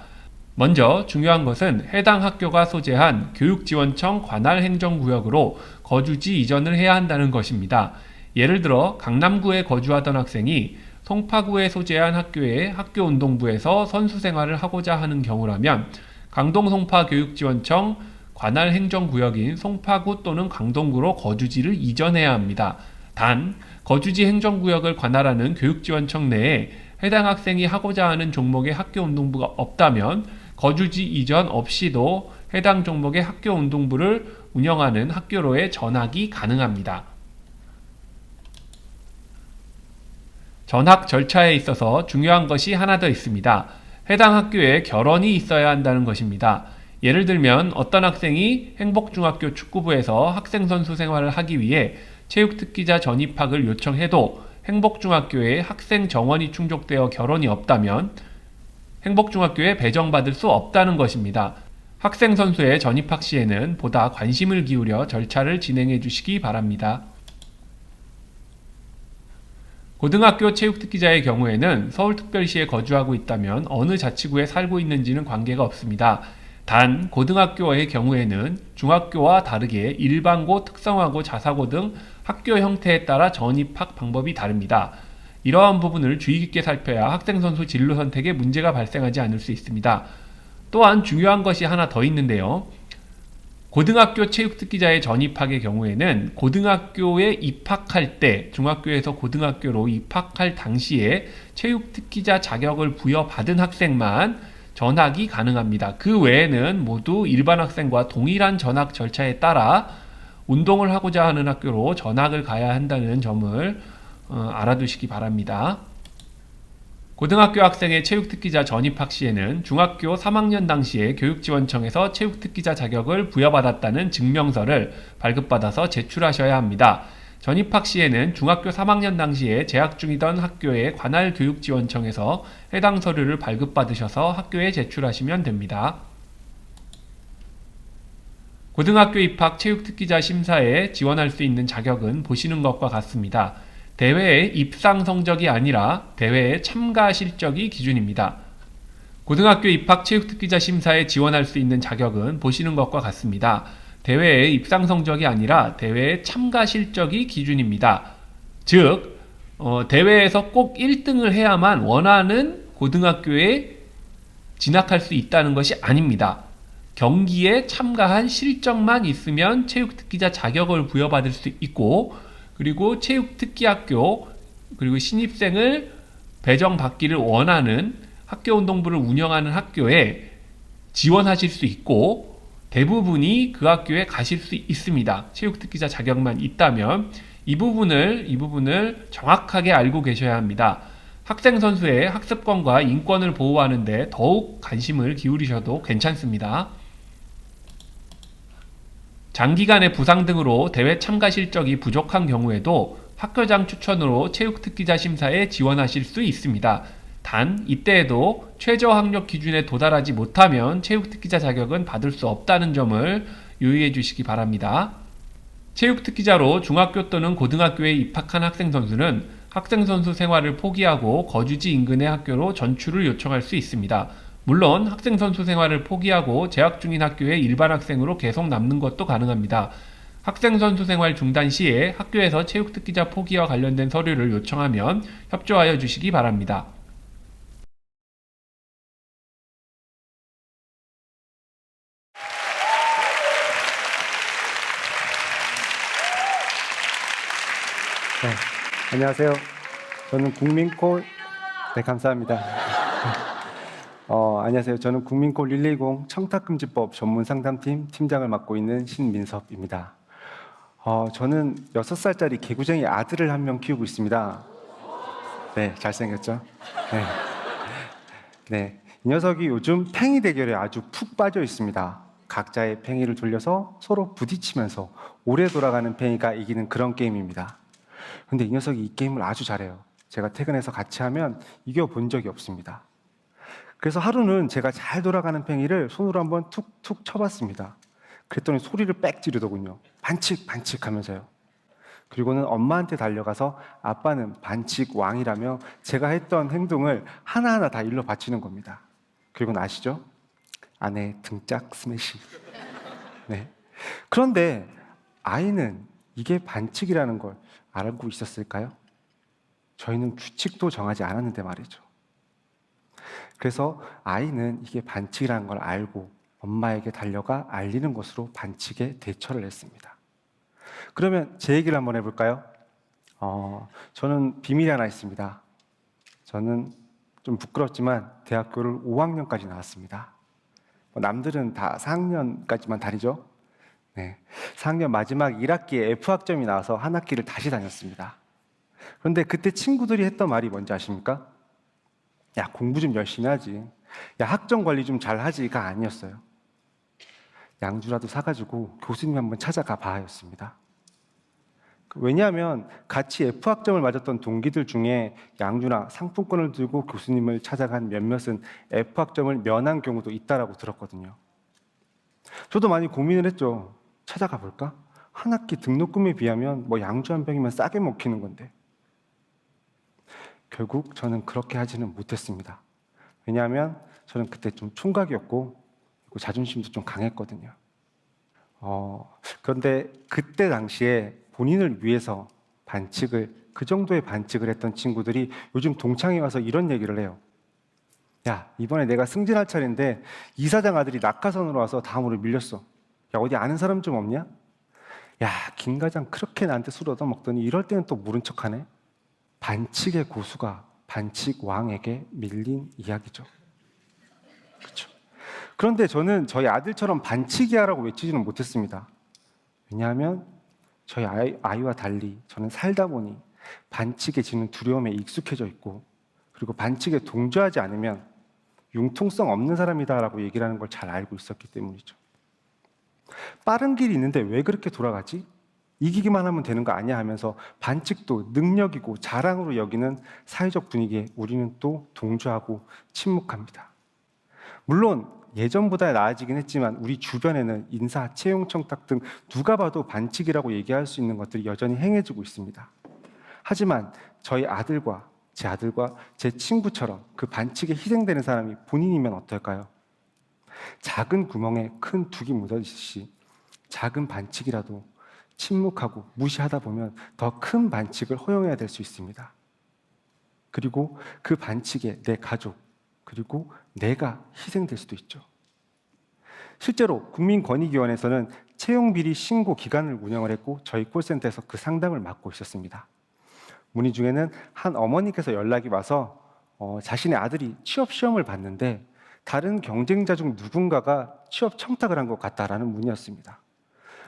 A: 먼저 중요한 것은 해당 학교가 소재한 교육지원청 관할 행정구역으로 거주지 이전을 해야 한다는 것입니다. 예를 들어 강남구에 거주하던 학생이 송파구에 소재한 학교의 학교운동부에서 선수생활을 하고자 하는 경우라면 강동 송파교육지원청 관할 행정구역인 송파구 또는 강동구로 거주지를 이전해야 합니다. 단 거주지 행정구역을 관할하는 교육지원청 내에 해당 학생이 하고자 하는 종목의 학교운동부가 없다면 거주지 이전 없이도 해당 종목의 학교운동부를 운영하는 학교로의 전학이 가능합니다. 전학 절차에 있어서 중요한 것이 하나 더 있습니다. 해당 학교에 결혼이 있어야 한다는 것입니다. 예를 들면 어떤 학생이 행복중학교 축구부에서 학생선수 생활을 하기 위해 체육특기자 전입학을 요청해도 행복중학교에 학생 정원이 충족되어 결혼이 없다면 행복중학교에 배정받을 수 없다는 것입니다. 학생선수의 전입학 시에는 보다 관심을 기울여 절차를 진행해 주시기 바랍니다. 고등학교 체육특기자의 경우에는 서울특별시에 거주하고 있다면 어느 자치구에 살고 있는지는 관계가 없습니다. 단 고등학교의 경우에는 중학교와 다르게 일반고, 특성화고, 자사고 등 학교 형태에 따라 전입학 방법이 다릅니다. 이러한 부분을 주의 깊게 살펴야 학생선수 진로 선택에 문제가 발생하지 않을 수 있습니다. 또한 중요한 것이 하나 더 있는데요. 고등학교 체육특기자의 전입학의 경우에는 고등학교에 입학할 때, 중학교에서 고등학교로 입학할 당시에 체육특기자 자격을 부여받은 학생만 전학이 가능합니다. 그 외에는 모두 일반 학생과 동일한 전학 절차에 따라 운동을 하고자 하는 학교로 전학을 가야 한다는 점을 알아두시기 바랍니다. 고등학교 학생의 체육특기자 전입학 시에는 중학교 3학년 당시에 교육지원청에서 체육특기자 자격을 부여받았다는 증명서를 발급받아서 제출하셔야 합니다. 전입학 시에는 중학교 3학년 당시에 재학 중이던 학교의 관할 교육지원청에서 해당 서류를 발급받으셔서 학교에 제출하시면 됩니다. 고등학교 입학 체육특기자 심사에 지원할 수 있는 자격은 보시는 것과 같습니다. 대회의 입상 성적이 아니라 대회의 참가 실적이 기준입니다. 고등학교 입학 체육특기자 심사에 지원할 수 있는 자격은 보시는 것과 같습니다. 대회의 입상 성적이 아니라 대회의 참가 실적이 기준입니다. 즉, 대회에서 꼭 1등을 해야만 원하는 고등학교에 진학할 수 있다는 것이 아닙니다. 경기에 참가한 실적만 있으면 체육특기자 자격을 부여받을 수 있고, 그리고 체육특기학교 그리고 신입생을 배정받기를 원하는 학교운동부를 운영하는 학교에 지원하실 수 있고 대부분이 그 학교에 가실 수 있습니다. 체육특기자 자격만 있다면 이 부분을 정확하게 알고 계셔야 합니다. 학생 선수의 학습권과 인권을 보호하는 데 더욱 관심을 기울이셔도 괜찮습니다. 장기간의 부상 등으로 대회 참가 실적이 부족한 경우에도 학교장 추천으로 체육특기자 심사에 지원하실 수 있습니다. 단 이때에도 최저 학력 기준에 도달하지 못하면 체육특기자 자격은 받을 수 없다는 점을 유의해 주시기 바랍니다. 체육특기자로 중학교 또는 고등학교에 입학한 학생 선수는 학생 선수 생활을 포기하고 거주지 인근의 학교로 전출을 요청할 수 있습니다. 물론 학생 선수 생활을 포기하고 재학 중인 학교에 일반 학생으로 계속 남는 것도 가능합니다. 학생 선수 생활 중단 시에 학교에서 체육특기자 포기와 관련된 서류를 요청하면 협조하여 주시기 바랍니다.
L: 네, 안녕하세요. 저는 국민콜 감사합니다. 안녕하세요. 저는 국민콜 120 청탁금지법 전문상담팀 팀장을 맡고 있는 신민섭입니다. 저는 6살짜리 개구쟁이 아들을 한 명 키우고 있습니다. 네, 잘생겼죠? 네. 이 녀석이 요즘 팽이 대결에 아주 푹 빠져 있습니다. 각자의 팽이를 돌려서 서로 부딪히면서 오래 돌아가는 팽이가 이기는 그런 게임입니다. 근데 이 녀석이 이 게임을 아주 잘해요. 제가 퇴근해서 같이 하면 이겨본 적이 없습니다. 그래서 하루는 제가 잘 돌아가는 팽이를 손으로 한번 툭툭 쳐봤습니다. 그랬더니 소리를 빽 지르더군요. 반칙 반칙 하면서요. 그리고는 엄마한테 달려가서 아빠는 반칙 왕이라며 제가 했던 행동을 하나하나 다 일러 바치는 겁니다. 그리고는 아시죠? 아내 등짝 스매시. 네. 그런데 아이는 이게 반칙이라는 걸 알고 있었을까요? 저희는 규칙도 정하지 않았는데 말이죠. 그래서 아이는 이게 반칙이라는 걸 알고 엄마에게 달려가 알리는 것으로 반칙에 대처를 했습니다. 그러면 제 얘기를 한번 해볼까요? 저는 비밀이 하나 있습니다. 저는 좀 부끄럽지만 대학교를 5학년까지 나왔습니다. 남들은 다 4학년까지만 다니죠. 네, 4학년 마지막 1학기에 F학점이 나와서 한 학기를 다시 다녔습니다. 그런데 그때 친구들이 했던 말이 뭔지 아십니까? 야, 공부 좀 열심히 하지. 야, 학점 관리 좀 잘하지가 아니었어요. 양주라도 사가지고 교수님 한번 찾아가 봐였습니다. 왜냐하면 같이 F학점을 맞았던 동기들 중에 양주나 상품권을 들고 교수님을 찾아간 몇몇은 F학점을 면한 경우도 있다라고 들었거든요. 저도 많이 고민을 했죠. 찾아가 볼까? 한 학기 등록금에 비하면 뭐 양주 한 병이면 싸게 먹히는 건데. 결국 저는 그렇게 하지는 못했습니다. 왜냐하면 저는 그때 좀 총각이었고 그리고 자존심도 좀 강했거든요. 그런데 그때 당시에 본인을 위해서 그 정도의 반칙을 했던 친구들이 요즘 동창회 와서 이런 얘기를 해요. 야, 이번에 내가 승진할 차례인데 이사장 아들이 낙하산으로 와서 다음으로 밀렸어. 야, 어디 아는 사람 좀 없냐? 야, 김 과장 그렇게 나한테 술 얻어먹더니 이럴 때는 또 모른 척하네. 반칙의 고수가 반칙 왕에게 밀린 이야기죠. 그렇죠. 그런데 저는 저희 아들처럼 반칙이야라고 외치지는 못했습니다. 왜냐하면 저희 아이와 달리 저는 살다 보니 반칙에 지는 두려움에 익숙해져 있고 그리고 반칙에 동조하지 않으면 융통성 없는 사람이다라고 얘기를 하는 걸 잘 알고 있었기 때문이죠. 빠른 길이 있는데 왜 그렇게 돌아가지? 이기기만 하면 되는 거 아니야 하면서 반칙도 능력이고 자랑으로 여기는 사회적 분위기에 우리는 또 동조하고 침묵합니다. 물론 예전보다 나아지긴 했지만 우리 주변에는 인사, 채용 청탁 등 누가 봐도 반칙이라고 얘기할 수 있는 것들이 여전히 행해지고 있습니다. 하지만 저희 아들과 제 친구처럼 그 반칙에 희생되는 사람이 본인이면 어떨까요? 작은 구멍에 큰 둑이 묻어지듯이 작은 반칙이라도 침묵하고 무시하다 보면 더 큰 반칙을 허용해야 될 수 있습니다. 그리고 그 반칙에 내 가족, 그리고 내가 희생될 수도 있죠. 실제로 국민권익위원회에서는 채용비리 신고 기관을 운영을 했고 저희 콜센터에서 그 상담을 맡고 있었습니다. 문의 중에는 한 어머니께서 연락이 와서 자신의 아들이 취업 시험을 봤는데 다른 경쟁자 중 누군가가 취업 청탁을 한 것 같다라는 문의였습니다.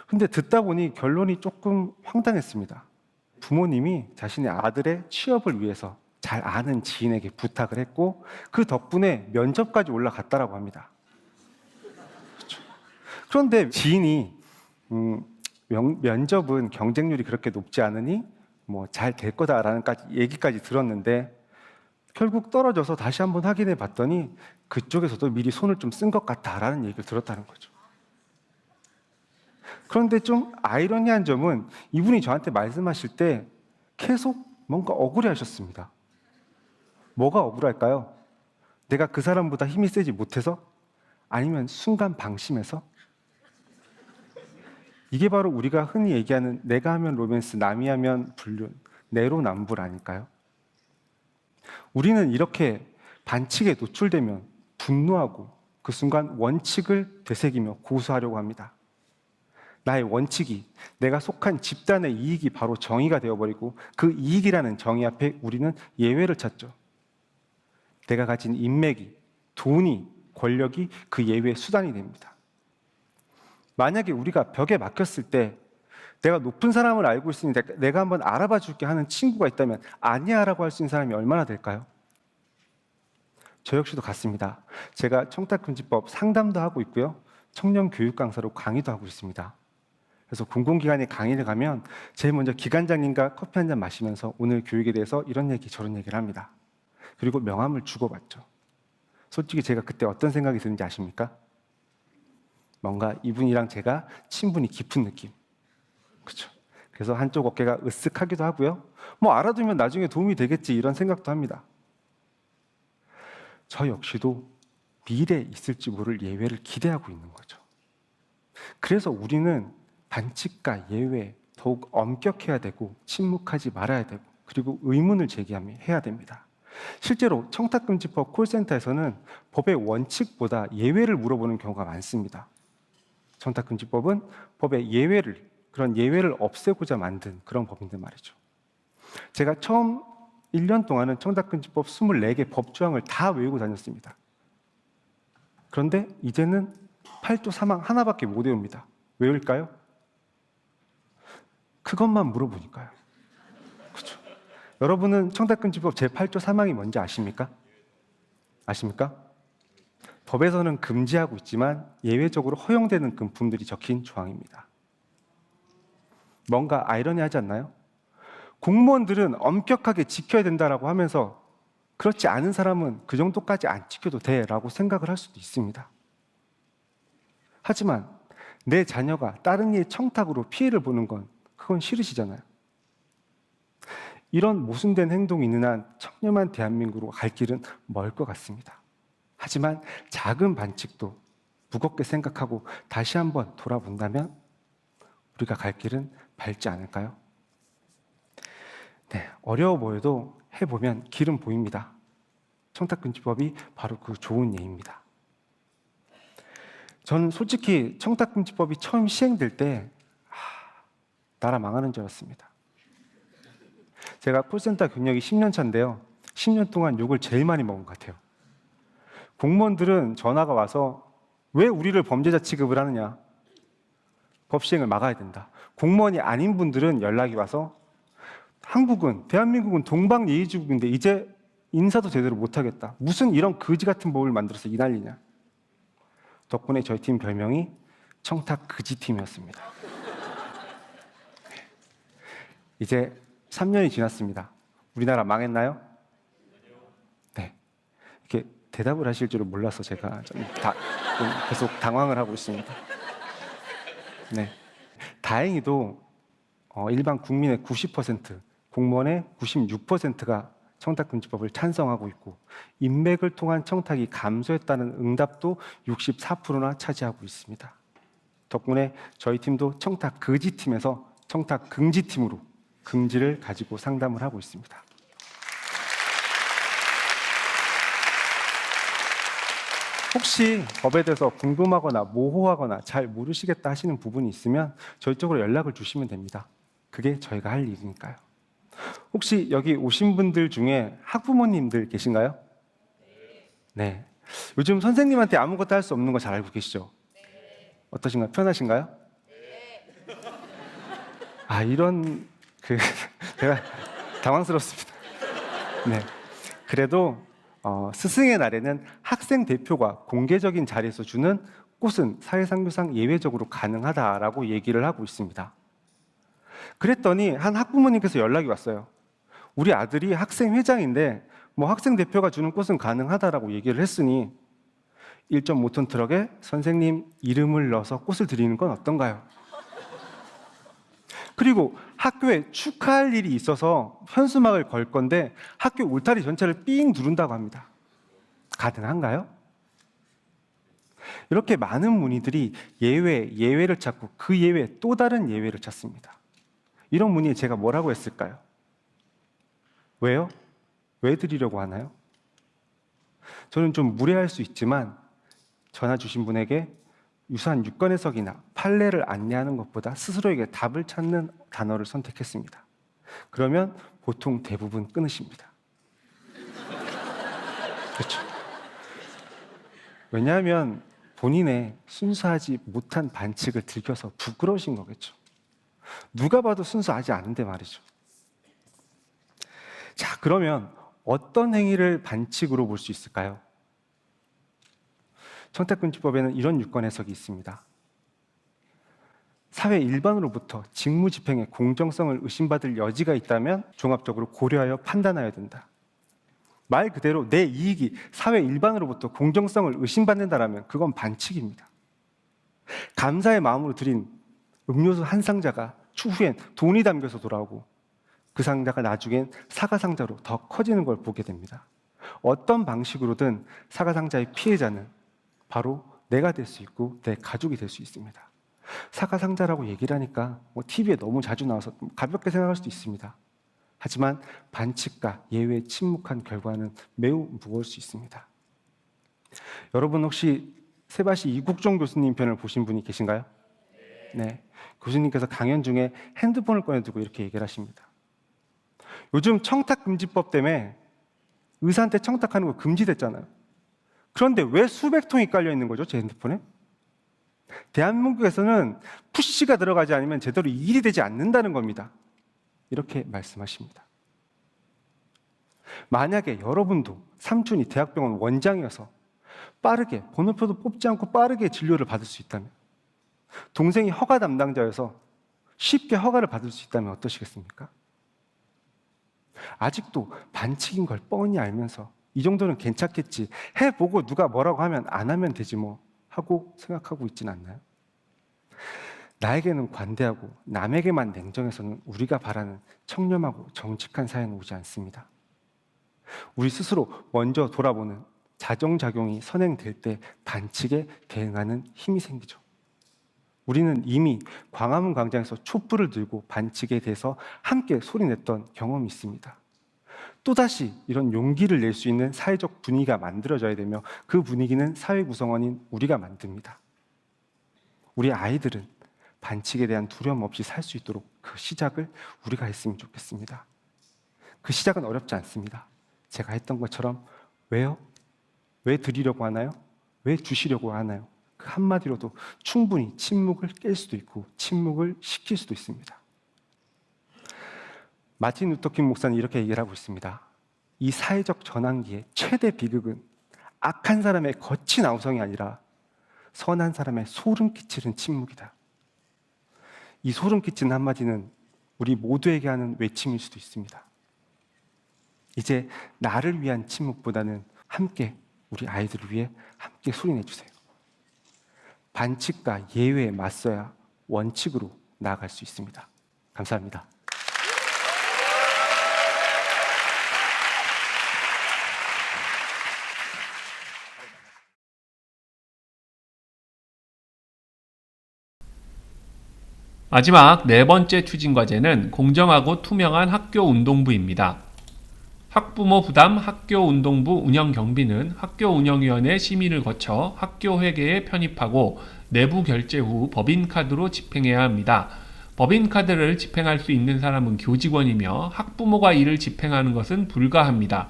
L: 근데 듣다 보니 결론이 조금 황당했습니다. 부모님이 자신의 아들의 취업을 위해서 잘 아는 지인에게 부탁을 했고 그 덕분에 면접까지 올라갔다라고 합니다. 그렇죠. 그런데 지인이 면접은 경쟁률이 그렇게 높지 않으니 뭐 잘 될 거다라는 얘기까지 들었는데 결국 떨어져서 다시 한번 확인해 봤더니 그쪽에서도 미리 손을 좀 쓴 것 같다라는 얘기를 들었다는 거죠. 그런데 좀 아이러니한 점은 이분이 저한테 말씀하실 때 계속 뭔가 억울해 하셨습니다. 뭐가 억울할까요? 내가 그 사람보다 힘이 세지 못해서? 아니면 순간 방심해서? 이게 바로 우리가 흔히 얘기하는 내가 하면 로맨스, 남이 하면 불륜, 내로남불 아닐까요? 우리는 이렇게 반칙에 노출되면 분노하고 그 순간 원칙을 되새기며 고수하려고 합니다. 나의 원칙이 내가 속한 집단의 이익이 바로 정의가 되어버리고 그 이익이라는 정의 앞에 우리는 예외를 찾죠. 내가 가진 인맥이, 돈이, 권력이 그 예외의 수단이 됩니다. 만약에 우리가 벽에 막혔을 때 내가 높은 사람을 알고 있으니 내가 한번 알아봐 줄게 하는 친구가 있다면 아니야 라고 할 수 있는 사람이 얼마나 될까요? 저 역시도 같습니다. 제가 청탁금지법 상담도 하고 있고요. 청년 교육 강사로 강의도 하고 있습니다. 그래서 공공기관에 강의를 가면 제일 먼저 기관장님과 커피 한잔 마시면서 오늘 교육에 대해서 이런 얘기 저런 얘기를 합니다. 그리고 명함을 주고받죠. 솔직히 제가 그때 어떤 생각이 드는지 아십니까? 뭔가 이분이랑 제가 친분이 깊은 느낌. 그렇죠. 그래서 한쪽 어깨가 으쓱하기도 하고요. 뭐 알아두면 나중에 도움이 되겠지 이런 생각도 합니다. 저 역시도 미래에 있을지 모를 예외를 기대하고 있는 거죠. 그래서 우리는 반칙과 예외 더욱 엄격해야 되고 침묵하지 말아야 되고 그리고 의문을 제기해야 됩니다. 실제로 청탁금지법 콜센터에서는 법의 원칙보다 예외를 물어보는 경우가 많습니다. 청탁금지법은 법의 그런 예외를 없애고자 만든 그런 법인데 말이죠. 제가 처음 1년 동안은 청탁금지법 24개 법조항을 다 외우고 다녔습니다. 그런데 이제는 8조 3항 하나밖에 못 외웁니다. 왜일까요? 그것만 물어보니까요. 그렇죠. 여러분은 청탁금지법 제8조 3항이 뭔지 아십니까? 아십니까? 법에서는 금지하고 있지만 예외적으로 허용되는 금품들이 적힌 조항입니다. 뭔가 아이러니하지 않나요? 공무원들은 엄격하게 지켜야 된다라고 하면서 그렇지 않은 사람은 그 정도까지 안 지켜도 돼라고 생각을 할 수도 있습니다. 하지만 내 자녀가 다른 이의 청탁으로 피해를 보는 건 그건 싫으시잖아요. 이런 모순된 행동이 있는 한 청렴한 대한민국으로 갈 길은 멀 것 같습니다. 하지만 작은 반칙도 무겁게 생각하고 다시 한번 돌아본다면 우리가 갈 길은 밝지 않을까요? 네, 어려워 보여도 해보면 길은 보입니다. 청탁금지법이 바로 그 좋은 예입니다. 저는 솔직히 청탁금지법이 처음 시행될 때 나라 망하는 줄 알았습니다. 제가 콜센터 경력이 10년 차인데요. 10년 동안 욕을 제일 많이 먹은 것 같아요. 공무원들은 전화가 와서 왜 우리를 범죄자 취급을 하느냐. 법 시행을 막아야 된다. 공무원이 아닌 분들은 연락이 와서 대한민국은 동방예의지국인데 이제 인사도 제대로 못하겠다. 무슨 이런 거지 같은 법을 만들어서 이 난리냐. 덕분에 저희 팀 별명이 청탁 그지팀이었습니다. 이제 3년이 지났습니다. 우리나라 망했나요? 네. 이렇게 대답을 하실 줄을 몰라서 제가 좀 계속 당황을 하고 있습니다. 네. 다행히도 일반 국민의 90%, 공무원의 96%가 청탁금지법을 찬성하고 있고 인맥을 통한 청탁이 감소했다는 응답도 64%나 차지하고 있습니다. 덕분에 저희 팀도 청탁 그지팀에서 청탁 금지팀으로 금지를 가지고 상담을 하고 있습니다. 혹시 법에 대해서 궁금하거나 모호하거나 잘 모르시겠다 하시는 부분이 있으면 저희 쪽으로 연락을 주시면 됩니다. 그게 저희가 할 일이니까요. 혹시 여기 오신 분들 중에 학부모님들 계신가요? 네. 요즘 선생님한테 아무것도 할 수 없는 거 잘 알고 계시죠? 어떠신가요? 편하신가요? 이런 제가 당황스럽습니다. 네. 그래도 스승의 날에는 학생 대표가 공개적인 자리에서 주는 꽃은 사회상규상 예외적으로 가능하다라고 얘기를 하고 있습니다. 그랬더니 한 학부모님께서 연락이 왔어요. 우리 아들이 학생 회장인데 학생 대표가 주는 꽃은 가능하다라고 얘기를 했으니 1.5톤 트럭에 선생님 이름을 넣어서 꽃을 드리는 건 어떤가요? 그리고 학교에 축하할 일이 있어서 현수막을 걸 건데 학교 울타리 전체를 삥 두른다고 합니다. 가능한가요? 이렇게 많은 문의들이 예외를 찾고 그 예외에 또 다른 예외를 찾습니다. 이런 문의에 제가 뭐라고 했을까요? 왜요? 왜 드리려고 하나요? 저는 좀 무례할 수 있지만 전화 주신 분에게 유사한 유권 해석이나 판례를 안내하는 것보다 스스로에게 답을 찾는 단어를 선택했습니다. 그러면 보통 대부분 끊으십니다. 그렇죠. 왜냐하면 본인의 순수하지 못한 반칙을 들켜서 부끄러우신 거겠죠. 누가 봐도 순수하지 않은데 말이죠. 자, 그러면 어떤 행위를 반칙으로 볼 수 있을까요? 청탁금지법에는 이런 유권 해석이 있습니다. 사회 일반으로부터 직무 집행의 공정성을 의심받을 여지가 있다면 종합적으로 고려하여 판단해야 된다. 말 그대로 내 이익이 사회 일반으로부터 공정성을 의심받는다라면 그건 반칙입니다. 감사의 마음으로 드린 음료수 한 상자가 추후엔 돈이 담겨서 돌아오고 그 상자가 나중엔 사과 상자로 더 커지는 걸 보게 됩니다. 어떤 방식으로든 사과 상자의 피해자는 바로 내가 될 수 있고 내 가족이 될 수 있습니다. 사과 상자라고 얘기를 하니까 TV에 너무 자주 나와서 가볍게 생각할 수도 있습니다. 하지만 반칙과 예외에 침묵한 결과는 매우 무거울 수 있습니다. 여러분 혹시 세바시 이국종 교수님 편을 보신 분이 계신가요? 네. 교수님께서 강연 중에 핸드폰을 꺼내두고 이렇게 얘기를 하십니다. 요즘 청탁금지법 때문에 의사한테 청탁하는 거 금지됐잖아요. 그런데 왜 수백 통이 깔려 있는 거죠, 제 핸드폰에? 대한민국에서는 푸시가 들어가지 않으면 제대로 일이 되지 않는다는 겁니다. 이렇게 말씀하십니다. 만약에 여러분도 삼촌이 대학병원 원장이어서 빠르게, 번호표도 뽑지 않고 빠르게 진료를 받을 수 있다면, 동생이 허가 담당자여서 쉽게 허가를 받을 수 있다면 어떠시겠습니까? 아직도 반칙인 걸 뻔히 알면서 이 정도는 괜찮겠지, 해보고 누가 뭐라고 하면 안 하면 되지 뭐 하고 생각하고 있진 않나요? 나에게는 관대하고 남에게만 냉정해서는 우리가 바라는 청렴하고 정직한 사회는 오지 않습니다. 우리 스스로 먼저 돌아보는 자정작용이 선행될 때 반칙에 대응하는 힘이 생기죠. 우리는 이미 광화문 광장에서 촛불을 들고 반칙에 대해서 함께 소리냈던 경험이 있습니다. 또다시 이런 용기를 낼 수 있는 사회적 분위기가 만들어져야 되며 그 분위기는 사회 구성원인 우리가 만듭니다. 우리 아이들은 반칙에 대한 두려움 없이 살 수 있도록 그 시작을 우리가 했으면 좋겠습니다. 그 시작은 어렵지 않습니다. 제가 했던 것처럼 왜요? 왜 드리려고 하나요? 왜 주시려고 하나요? 그 한마디로도 충분히 침묵을 깰 수도 있고 침묵을 시킬 수도 있습니다. 마틴 루터킹 목사는 이렇게 얘기를 하고 있습니다. 이 사회적 전환기의 최대 비극은 악한 사람의 거친 아우성이 아니라 선한 사람의 소름 끼치는 침묵이다. 이 소름 끼치는 한마디는 우리 모두에게 하는 외침일 수도 있습니다. 이제 나를 위한 침묵보다는 함께 우리 아이들을 위해 함께 소리내주세요. 반칙과 예외에 맞서야 원칙으로 나아갈 수 있습니다. 감사합니다.
A: 마지막 네 번째 추진 과제는 공정하고 투명한 학교 운동부입니다. 학부모 부담 학교 운동부 운영 경비는 학교 운영위원회 심의를 거쳐 학교 회계에 편입하고 내부 결제 후 법인카드로 집행해야 합니다. 법인카드를 집행할 수 있는 사람은 교직원이며 학부모가 이를 집행하는 것은 불가합니다.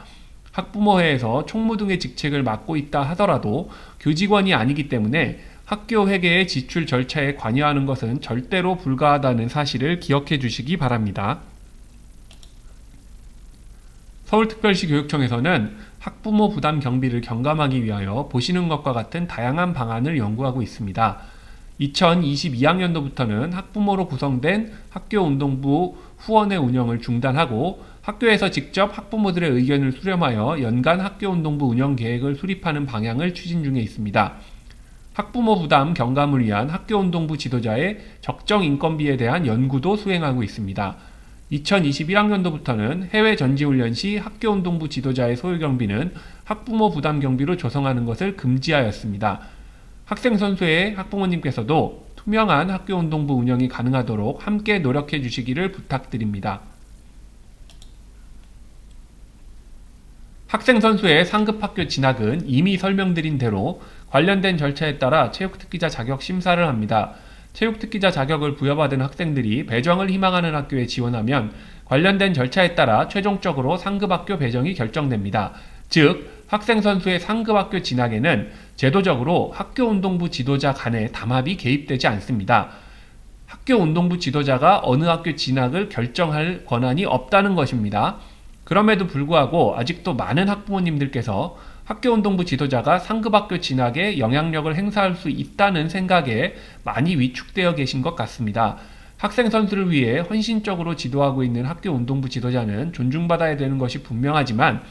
A: 학부모회에서 총무 등의 직책을 맡고 있다 하더라도 교직원이 아니기 때문에 학교 회계의 지출 절차에 관여하는 것은 절대로 불가하다는 사실을 기억해 주시기 바랍니다. 서울특별시 교육청에서는 학부모 부담 경비를 경감하기 위하여 보시는 것과 같은 다양한 방안을 연구하고 있습니다. 2022학년도부터는 학부모로 구성된 학교운동부 후원회 운영을 중단하고 학교에서 직접 학부모들의 의견을 수렴하여 연간 학교운동부 운영 계획을 수립하는 방향을 추진 중에 있습니다. 학부모 부담 경감을 위한 학교운동부 지도자의 적정 인건비에 대한 연구도 수행하고 있습니다. 2021학년도부터는 해외 전지훈련 시 학교운동부 지도자의 소요경비는 학부모 부담 경비로 조성하는 것을 금지하였습니다. 학생 선수의 학부모님께서도 투명한 학교운동부 운영이 가능하도록 함께 노력해 주시기를 부탁드립니다. 학생 선수의 상급 학교 진학은 이미 설명드린 대로 관련된 절차에 따라 체육특기자 자격 심사를 합니다. 체육특기자 자격을 부여받은 학생들이 배정을 희망하는 학교에 지원하면 관련된 절차에 따라 최종적으로 상급학교 배정이 결정됩니다. 즉, 학생 선수의 상급학교 진학에는 제도적으로 학교운동부 지도자 간의 담합이 개입되지 않습니다. 학교운동부 지도자가 어느 학교 진학을 결정할 권한이 없다는 것입니다. 그럼에도 불구하고 아직도 많은 학부모님들께서 학교운동부 지도자가 상급학교 진학에 영향력을 행사할 수 있다는 생각에 많이 위축되어 계신 것 같습니다. 학생 선수를 위해 헌신적으로 지도하고 있는 학교운동부 지도자는 존중받아야 되는 것이 분명하지만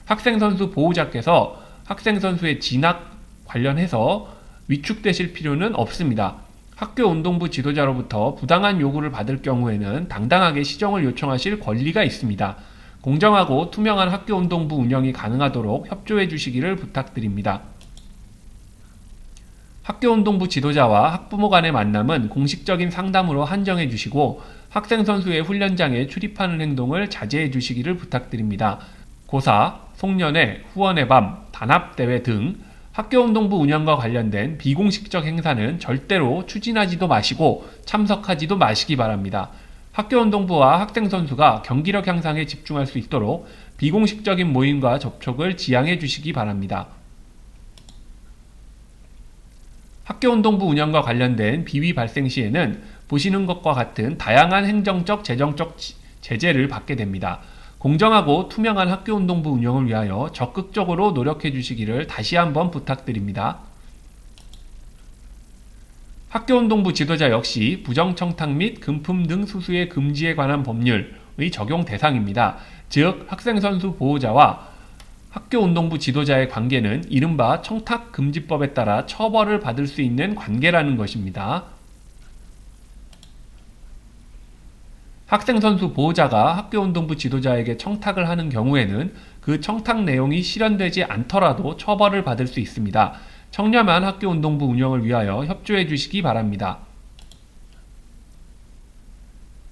A: 학생 선수 보호자께서 학생 선수의 진학 관련해서 위축되실 필요는 없습니다. 학교운동부 지도자로부터 부당한 요구를 받을 경우에는 당당하게 시정을 요청하실 권리가 있습니다. 공정하고 투명한 학교운동부 운영이 가능하도록 협조해 주시기를 부탁드립니다. 학교운동부 지도자와 학부모 간의 만남은 공식적인 상담으로 한정해 주시고 학생 선수의 훈련장에 출입하는 행동을 자제해 주시기를 부탁드립니다. 고사, 송년회, 후원의 밤, 단합대회 등 학교운동부 운영과 관련된 비공식적 행사는 절대로 추진하지도 마시고 참석하지도 마시기 바랍니다. 학교운동부와 학생선수가 경기력 향상에 집중할 수 있도록 비공식적인 모임과 접촉을 지양해 주시기 바랍니다. 학교운동부 운영과 관련된 비위 발생 시에는 보시는 것과 같은 다양한 행정적, 재정적 제재를 받게 됩니다. 공정하고 투명한 학교운동부 운영을 위하여 적극적으로 노력해 주시기를 다시 한번 부탁드립니다. 학교운동부 지도자 역시 부정청탁 및 금품 등 수수의 금지에 관한 법률의 적용 대상입니다. 즉 학생선수 보호자와 학교운동부 지도자의 관계는 이른바 청탁금지법에 따라 처벌을 받을 수 있는 관계라는 것입니다. 학생선수 보호자가 학교운동부 지도자에게 청탁을 하는 경우에는 그 청탁 내용이 실현되지 않더라도 처벌을 받을 수 있습니다. 청렴한 학교운동부 운영을 위하여 협조해 주시기 바랍니다.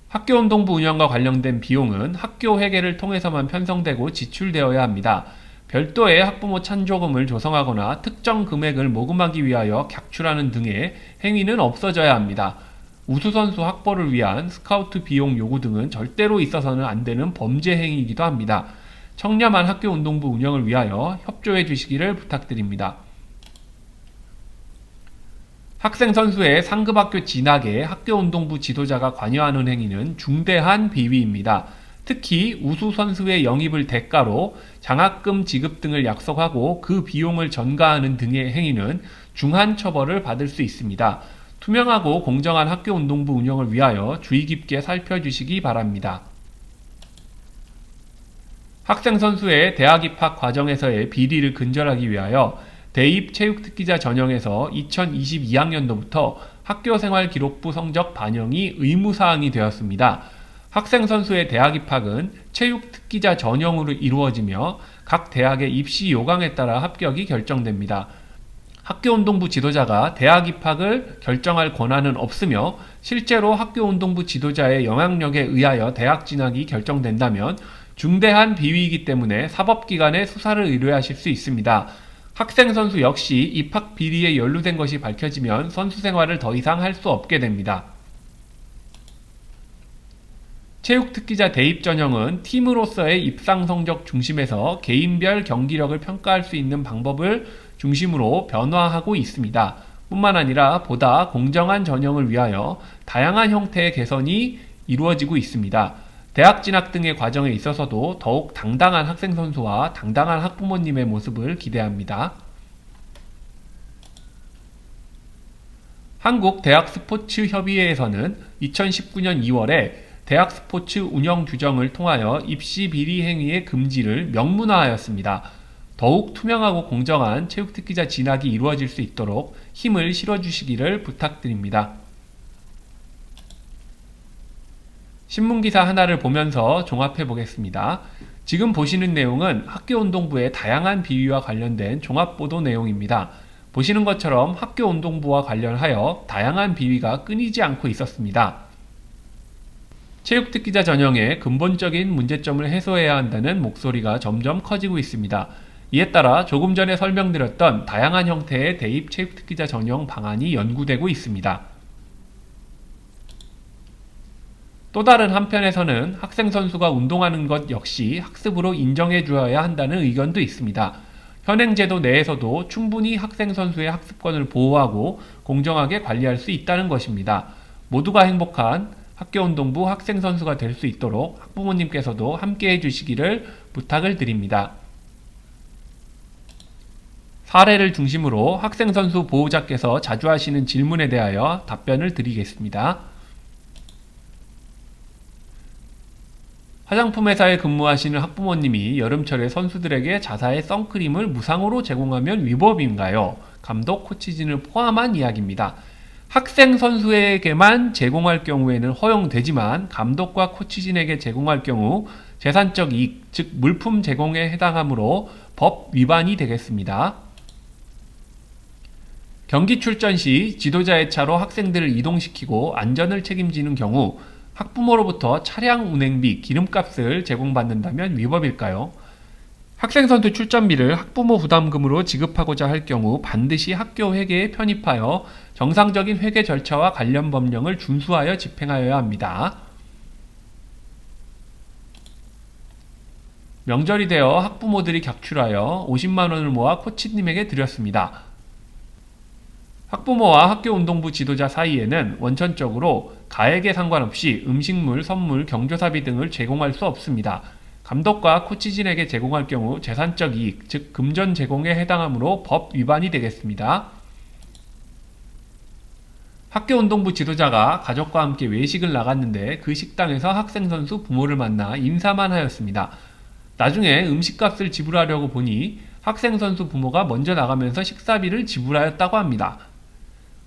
A: 학교운동부 운영과 관련된 비용은 학교 회계를 통해서만 편성되고 지출되어야 합니다. 별도의 학부모 찬조금을 조성하거나 특정 금액을 모금하기 위하여 객출하는 등의 행위는 없어져야 합니다. 우수선수 확보를 위한 스카우트 비용 요구 등은 절대로 있어서는 안 되는 범죄 행위이기도 합니다. 청렴한 학교운동부 운영을 위하여 협조해 주시기를 부탁드립니다. 학생 선수의 상급학교 진학에 학교운동부 지도자가 관여하는 행위는 중대한 비위입니다. 특히 우수 선수의 영입을 대가로 장학금 지급 등을 약속하고 그 비용을 전가하는 등의 행위는 중한 처벌을 받을 수 있습니다. 투명하고 공정한 학교운동부 운영을 위하여 주의 깊게 살펴주시기 바랍니다. 학생 선수의 대학 입학 과정에서의 비리를 근절하기 위하여 대입 체육특기자 전형에서 2022학년도부터 학교생활기록부 성적 반영이 의무사항이 되었습니다. 학생 선수의 대학 입학은 체육특기자 전형으로 이루어지며 각 대학의 입시 요강에 따라 합격이 결정됩니다. 학교운동부 지도자가 대학 입학을 결정할 권한은 없으며 실제로 학교운동부 지도자의 영향력에 의하여 대학 진학이 결정된다면 중대한 비위이기 때문에 사법기관에 수사를 의뢰하실 수 있습니다. 학생 선수 역시 입학 비리에 연루된 것이 밝혀지면 선수 생활을 더 이상 할 수 없게 됩니다. 체육특기자 대입 전형은 팀으로서의 입상 성적 중심에서 개인별 경기력을 평가할 수 있는 방법을 중심으로 변화하고 있습니다. 뿐만 아니라 보다 공정한 전형을 위하여 다양한 형태의 개선이 이루어지고 있습니다. 대학 진학 등의 과정에 있어서도 더욱 당당한 학생 선수와 당당한 학부모님의 모습을 기대합니다. 한국대학스포츠협의회에서는 2019년 2월에 대학 스포츠 운영 규정을 통하여 입시 비리 행위의 금지를 명문화하였습니다. 더욱 투명하고 공정한 체육특기자 진학이 이루어질 수 있도록 힘을 실어주시기를 부탁드립니다. 신문기사 하나를 보면서 종합해 보겠습니다. 지금 보시는 내용은 학교운동부의 다양한 비위와 관련된 종합보도 내용입니다. 보시는 것처럼 학교운동부와 관련하여 다양한 비위가 끊이지 않고 있었습니다. 체육특기자 전형의 근본적인 문제점을 해소해야 한다는 목소리가 점점 커지고 있습니다. 이에 따라 조금 전에 설명드렸던 다양한 형태의 대입 체육특기자 전형 방안이 연구되고 있습니다. 또 다른 한편에서는 학생 선수가 운동하는 것 역시 학습으로 인정해 주어야 한다는 의견도 있습니다. 현행 제도 내에서도 충분히 학생 선수의 학습권을 보호하고 공정하게 관리할 수 있다는 것입니다. 모두가 행복한 학교운동부 학생 선수가 될 수 있도록 학부모님께서도 함께 해주시기를 부탁을 드립니다. 사례를 중심으로 학생 선수 보호자께서 자주 하시는 질문에 대하여 답변을 드리겠습니다. 화장품 회사에 근무하시는 학부모님이 여름철에 선수들에게 자사의 선크림을 무상으로 제공하면 위법인가요? 감독, 코치진을 포함한 이야기입니다. 학생 선수에게만 제공할 경우에는 허용되지만 감독과 코치진에게 제공할 경우 재산적 이익, 즉 물품 제공에 해당하므로 법 위반이 되겠습니다. 경기 출전 시 지도자의 차로 학생들을 이동시키고 안전을 책임지는 경우 학부모로부터 차량 운행비, 기름값을 제공받는다면 위법일까요? 학생 선수 출전비를 학부모 부담금으로 지급하고자 할 경우 반드시 학교 회계에 편입하여 정상적인 회계 절차와 관련 법령을 준수하여 집행하여야 합니다. 명절이 되어 학부모들이 격출하여 50만 원을 모아 코치님에게 드렸습니다. 학부모와 학교운동부 지도자 사이에는 원천적으로 가액에 상관없이 음식물, 선물, 경조사비 등을 제공할 수 없습니다. 감독과 코치진에게 제공할 경우 재산적 이익, 즉 금전 제공에 해당하므로 법 위반이 되겠습니다. 학교운동부 지도자가 가족과 함께 외식을 나갔는데 그 식당에서 학생 선수 부모를 만나 인사만 하였습니다. 나중에 음식값을 지불하려고 보니 학생 선수 부모가 먼저 나가면서 식사비를 지불하였다고 합니다.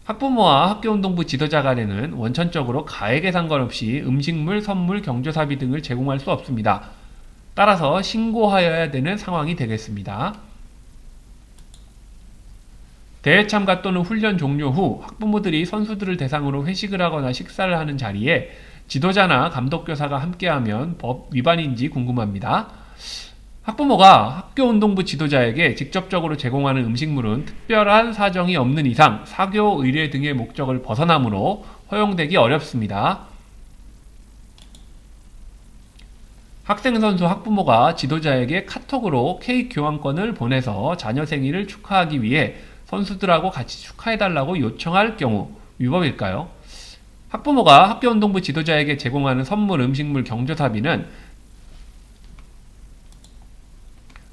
A: 학부모와 학교운동부 지도자 간에는 원천적으로 가액에 상관없이 음식물, 선물, 경조사비 등을 제공할 수 없습니다. 따라서 신고하여야 되는 상황이 되겠습니다. 대회 참가 또는 훈련 종료 후 학부모들이 선수들을 대상으로 회식을 하거나 식사를 하는 자리에 지도자나 감독교사가 함께하면 법 위반인지 궁금합니다. 학부모가 학교운동부 지도자에게 직접적으로 제공하는 음식물은 특별한 사정이 없는 이상 사교, 의례 등의 목적을 벗어나므로 허용되기 어렵습니다. 학생 선수 학부모가 지도자에게 카톡으로 케이크 교환권을 보내서 자녀 생일을 축하하기 위해 선수들하고 같이 축하해달라고 요청할 경우 위법일까요? 학부모가 학교운동부 지도자에게 제공하는 선물, 음식물, 경조사비는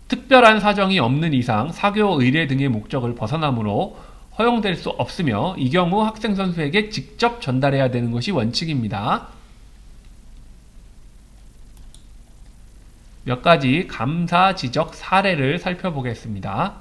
A: 특별한 사정이 없는 이상 사교, 의례 등의 목적을 벗어나므로 허용될 수 없으며 이 경우 학생 선수에게 직접 전달해야 되는 것이 원칙입니다. 몇 가지 감사 지적 사례를 살펴보겠습니다.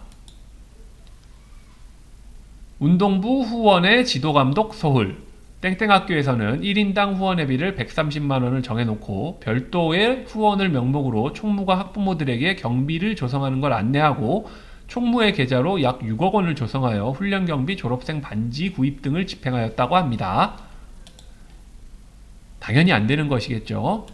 A: 운동부 후원의 지도감독 소홀. 땡땡학교에서는 1인당 후원회비를 130만원을 정해놓고 별도의 후원을 명목으로 총무가 학부모들에게 경비를 조성하는 걸 안내하고 총무의 계좌로 약 6억 원을 조성하여 훈련경비, 졸업생 반지 구입 등을 집행하였다고 합니다. 당연히 안 되는 것이겠죠.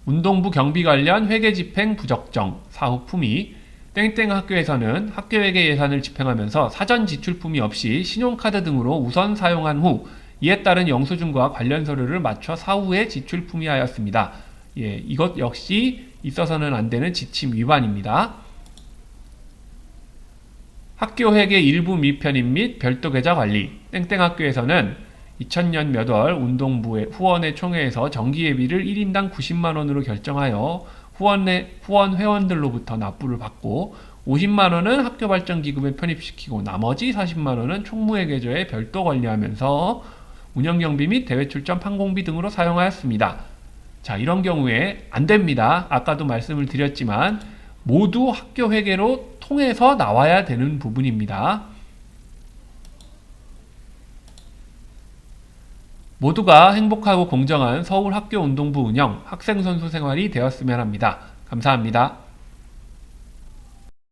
A: 운동부 경비 관련 회계 집행 부적정, 사후 품위. 땡땡학교에서는 학교회계 예산을 집행하면서 사전 지출품이 없이 신용카드 등으로 우선 사용한 후 이에 따른 영수증과 관련 서류를 맞춰 사후에 지출품위하였습니다. 이것 역시 있어서는 안 되는 지침 위반입니다. 학교회계 일부 미편입 및 별도 계좌 관리. 땡땡학교에서는 2000년 몇 월 운동부의 후원회 총회에서 정기예비를 1인당 90만원으로 결정하여 후원 회원들로부터 납부를 받고 50만원은 학교발전기금에 편입시키고 나머지 40만원은 총무회 계좌에 별도 관리하면서 운영경비 및 대회 출전 판공비 등으로 사용하였습니다. 자, 이런 경우에 안 됩니다. 아까도 말씀을 드렸지만 모두 학교 회계로 통해서 나와야 되는 부분입니다. 모두가 행복하고 공정한 서울 학교운동부 운영, 학생 선수 생활이 되었으면 합니다. 감사합니다.